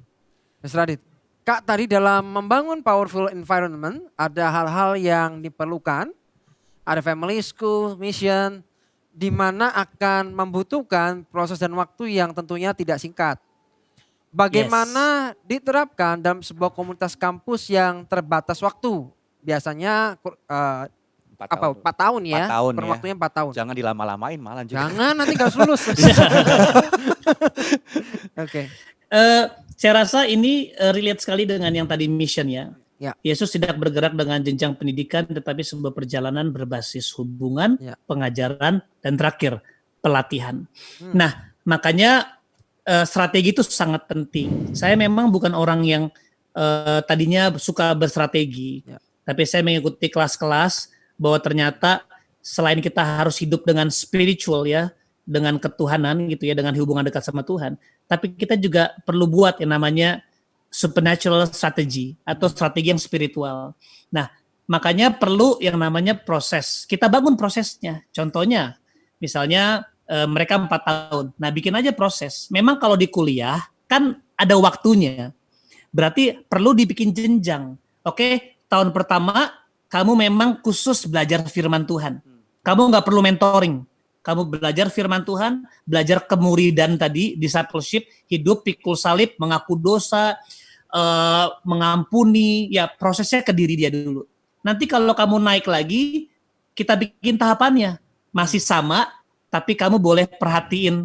Mas Radit. Kak, tadi dalam membangun powerful environment, ada hal-hal yang diperlukan. Ada family, school, mission, di mana akan membutuhkan proses dan waktu yang tentunya tidak singkat. Bagaimana diterapkan dalam sebuah komunitas kampus yang terbatas waktu? Biasanya 4 tahun ya, 4 tahun kurun ya. waktunya 4 tahun. Jangan dilama-lamain malah juga. Jangan nanti gak harus lulus. Oke. Saya rasa ini relate sekali dengan yang tadi mission ya. Ya. Yesus tidak bergerak dengan jenjang pendidikan, tetapi sebuah perjalanan berbasis hubungan, Ya. pengajaran, dan terakhir pelatihan. Nah, makanya strategi itu sangat penting. Saya memang bukan orang yang tadinya suka berstrategi, Ya. tapi saya mengikuti kelas-kelas bahwa ternyata selain kita harus hidup dengan spiritual ya, dengan ketuhanan gitu ya, dengan hubungan dekat sama Tuhan, tapi kita juga perlu buat yang namanya supernatural strategy atau strategi yang spiritual. Nah, makanya perlu yang namanya proses. Kita bangun prosesnya. Contohnya, misalnya mereka 4 tahun. Nah, bikin aja proses. Memang kalau di kuliah kan ada waktunya. Berarti perlu dibikin jenjang. Oke, tahun pertama kamu memang khusus belajar firman Tuhan. Kamu nggak perlu mentoring. Kamu belajar firman Tuhan, belajar kemuridan tadi, discipleship, hidup, pikul salib, mengaku dosa, mengampuni, ya prosesnya ke diri dia dulu. Nanti kalau kamu naik lagi, kita bikin tahapannya. Masih sama, tapi kamu boleh perhatiin,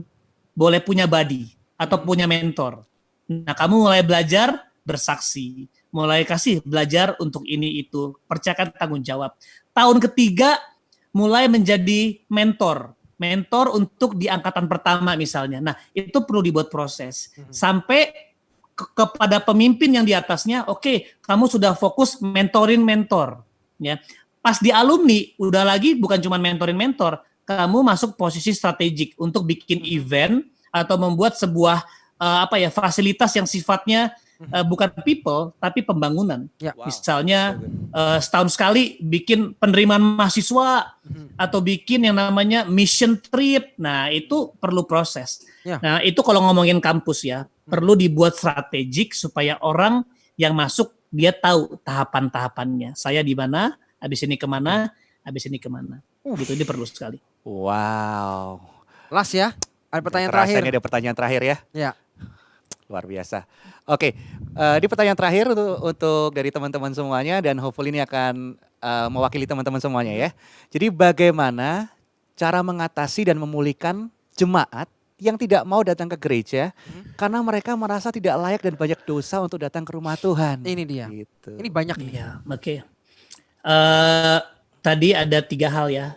boleh punya buddy, atau punya mentor. Nah, kamu mulai belajar bersaksi, mulai kasih belajar untuk ini itu, percayakan tanggung jawab. Tahun ketiga, mulai menjadi mentor untuk di angkatan pertama misalnya. Nah, itu perlu dibuat proses. Sampai kepada pemimpin yang di atasnya, oke, kamu sudah fokus mentorin mentor. Ya. Pas di alumni, udah lagi bukan cuma mentorin mentor, kamu masuk posisi strategik untuk bikin event atau membuat sebuah fasilitas yang sifatnya bukan people tapi pembangunan. Ya. Wow. Misalnya setahun sekali bikin penerimaan mahasiswa atau bikin yang namanya mission trip. Nah, itu perlu proses. Ya. Nah, itu kalau ngomongin kampus ya, perlu dibuat strategik supaya orang yang masuk dia tahu tahapan-tahapannya. Saya di mana, habis ini kemana, habis ini kemana. Gitu, ini perlu sekali. Wow. Last ya, ada pertanyaan Terasa terakhir. ini ada pertanyaan terakhir ya. Ya. Luar biasa. Oke, ini pertanyaan terakhir untuk dari teman-teman semuanya dan hopefully ini akan mewakili teman-teman semuanya ya. Jadi bagaimana cara mengatasi dan memulihkan jemaat yang tidak mau datang ke gereja karena mereka merasa tidak layak dan banyak dosa untuk datang ke rumah Tuhan. Ini dia. Gitu. Ini banyak nih. Iya, oke. Tadi ada 3 hal ya,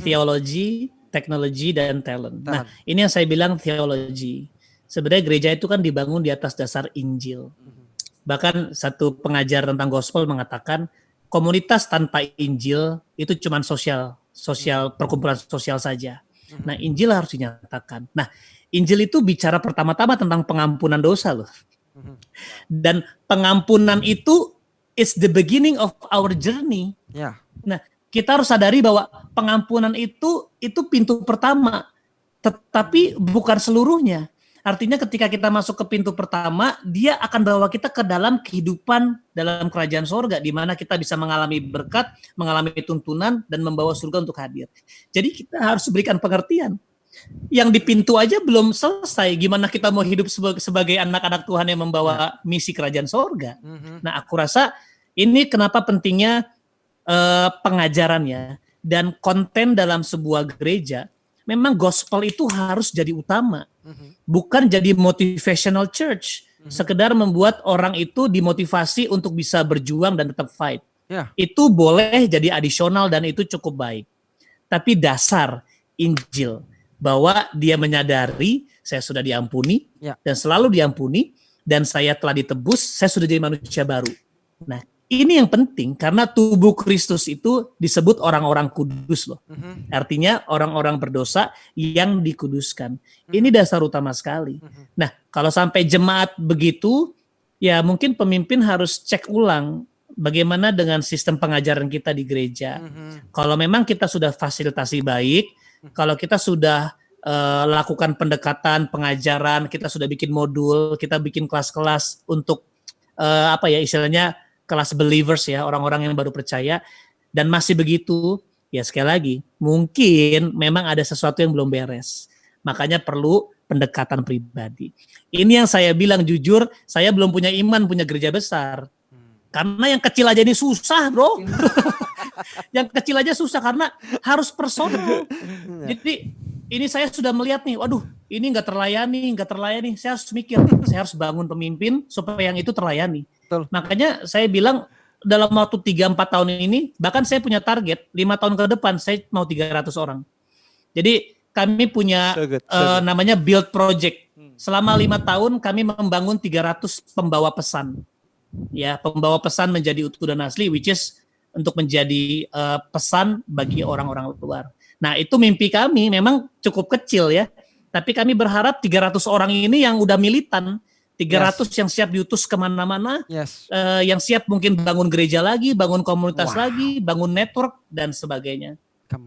teologi, teknologi, dan talent. Nah, ini yang saya bilang teologi. Sebenarnya gereja itu kan dibangun di atas dasar Injil. Bahkan satu pengajar tentang gospel mengatakan komunitas tanpa Injil itu cuma sosial perkumpulan sosial saja. Nah, Injil harus dinyatakan. Nah, Injil itu bicara pertama-tama tentang pengampunan dosa loh. Dan pengampunan itu is the beginning of our journey. Ya. Nah, kita harus sadari bahwa pengampunan itu pintu pertama, tetapi bukan seluruhnya. Artinya ketika kita masuk ke pintu pertama, dia akan bawa kita ke dalam kehidupan dalam kerajaan sorga, di mana kita bisa mengalami berkat, mengalami tuntunan, dan membawa surga untuk hadir. Jadi kita harus berikan pengertian. Yang di pintu aja belum selesai, gimana kita mau hidup sebagai anak-anak Tuhan yang membawa misi kerajaan sorga. Nah, aku rasa ini kenapa pentingnya pengajarannya dan konten dalam sebuah gereja. Memang gospel itu harus jadi utama, bukan jadi motivational church, sekedar membuat orang itu dimotivasi untuk bisa berjuang dan tetap fight. Itu boleh jadi adisional dan itu cukup baik. Tapi dasar Injil, bahwa dia menyadari saya sudah diampuni dan selalu diampuni, dan saya telah ditebus, saya sudah jadi manusia baru. Nah, ini yang penting karena tubuh Kristus itu disebut orang-orang kudus loh. Artinya orang-orang berdosa yang dikuduskan. Ini dasar utama sekali. Nah, kalau sampai jemaat begitu, ya mungkin pemimpin harus cek ulang bagaimana dengan sistem pengajaran kita di gereja. Kalau memang kita sudah fasilitasi baik, kalau kita sudah lakukan pendekatan pengajaran, kita sudah bikin modul, kita bikin kelas-kelas untuk istilahnya kelas believers ya, orang-orang yang baru percaya, dan masih begitu, ya sekali lagi, mungkin memang ada sesuatu yang belum beres. Makanya perlu pendekatan pribadi. Ini yang saya bilang jujur, saya belum punya iman punya gereja besar. Karena yang kecil aja ini susah, bro. Yang kecil aja susah karena harus personal. Jadi ini saya sudah melihat nih, waduh, ini nggak terlayani. Saya harus mikir, saya harus bangun pemimpin supaya yang itu terlayani. Betul. Makanya saya bilang dalam waktu 3-4 tahun ini, bahkan saya punya target 5 tahun ke depan saya mau 300 orang. Jadi kami punya namanya build project. Selama 5 tahun kami membangun 300 pembawa pesan. Ya, pembawa pesan menjadi utuh dan asli, which is untuk menjadi pesan bagi orang-orang luar. Nah, itu mimpi kami memang cukup kecil ya. Tapi kami berharap 300 orang ini yang udah militan, 300 yang siap diutus kemana-mana, yang siap mungkin bangun gereja lagi, bangun komunitas lagi, bangun network, dan sebagainya.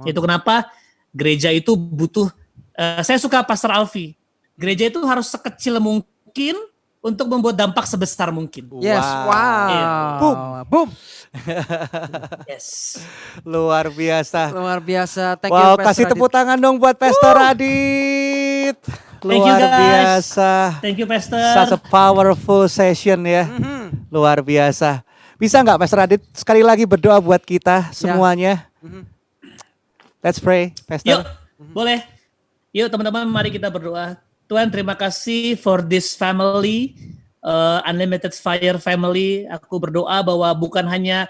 Itu kenapa gereja itu butuh, saya suka Pastor Alfi, gereja itu harus sekecil mungkin untuk membuat dampak sebesar mungkin. Boom. Yes. Luar biasa. Thank you, Pastor kasih tepuk tangan dong buat Pastor Adit. Thank you, Luar guys. biasa. Thank you, Pastor. Such a powerful session ya. Luar biasa. Bisa nggak Pastor Adit sekali lagi berdoa buat kita semuanya? Let's pray, Pastor. Yuk, boleh. Yuk teman-teman, mari kita berdoa. Tuhan, terima kasih for this family, Unlimited Fire family. Aku berdoa bahwa bukan hanya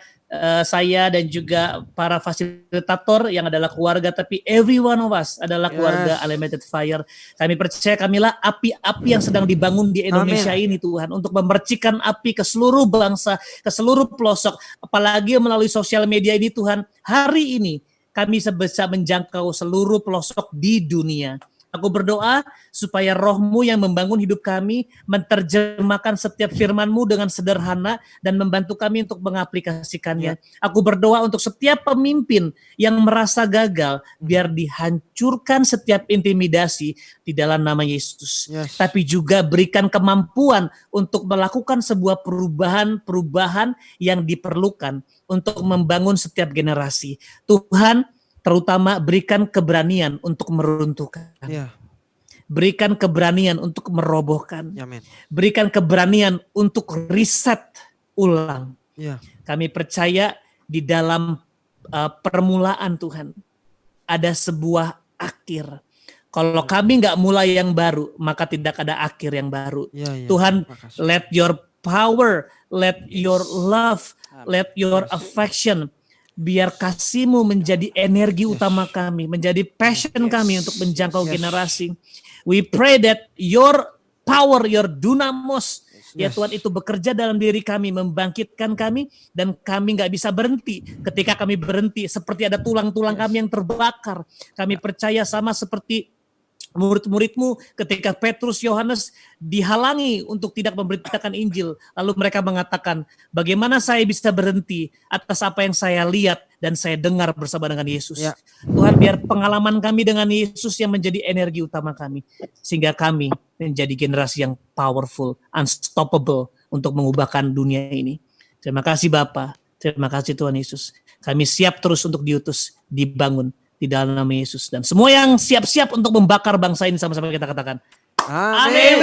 saya dan juga para fasilitator yang adalah keluarga, tapi every one of us adalah keluarga Unlimited Fire. Kami percaya kamilah api-api yang sedang dibangun di Indonesia ini Tuhan, untuk memercikan api ke seluruh bangsa, ke seluruh pelosok, apalagi melalui sosial media ini Tuhan. Hari ini kami bisa menjangkau seluruh pelosok di dunia. Aku berdoa supaya roh-Mu yang membangun hidup kami menerjemahkan setiap firman-Mu dengan sederhana dan membantu kami untuk mengaplikasikannya. Aku berdoa untuk setiap pemimpin yang merasa gagal, biar dihancurkan setiap intimidasi di dalam nama Yesus. Tapi juga berikan kemampuan untuk melakukan sebuah perubahan yang diperlukan untuk membangun setiap generasi. Tuhan, terutama berikan keberanian untuk meruntuhkan. Berikan keberanian untuk merobohkan. Berikan keberanian untuk riset ulang. Kami percaya di dalam permulaan Tuhan ada sebuah akhir. Kalau kami nggak mulai yang baru, maka tidak ada akhir yang baru. Tuhan, let your power, let your love, let your affection, biar kasih-Mu menjadi energi utama kami, menjadi passion kami untuk menjangkau generasi. We pray that your power, your dunamos, ya Tuhan, itu bekerja dalam diri kami, membangkitkan kami, dan kami gak bisa berhenti. Ketika kami berhenti, seperti ada tulang-tulang kami yang terbakar. Kami percaya sama seperti murid-murid-Mu ketika Petrus, Yohanes dihalangi untuk tidak memberitakan Injil. Lalu mereka mengatakan, bagaimana saya bisa berhenti atas apa yang saya lihat dan saya dengar bersama dengan Yesus. Tuhan, biar pengalaman kami dengan Yesus yang menjadi energi utama kami. Sehingga kami menjadi generasi yang powerful, unstoppable untuk mengubahkan dunia ini. Terima kasih Bapa, terima kasih Tuhan Yesus. Kami siap terus untuk diutus, dibangun di dalam nama Yesus. Dan semua yang siap-siap untuk membakar bangsa ini, sama-sama kita katakan, Amin.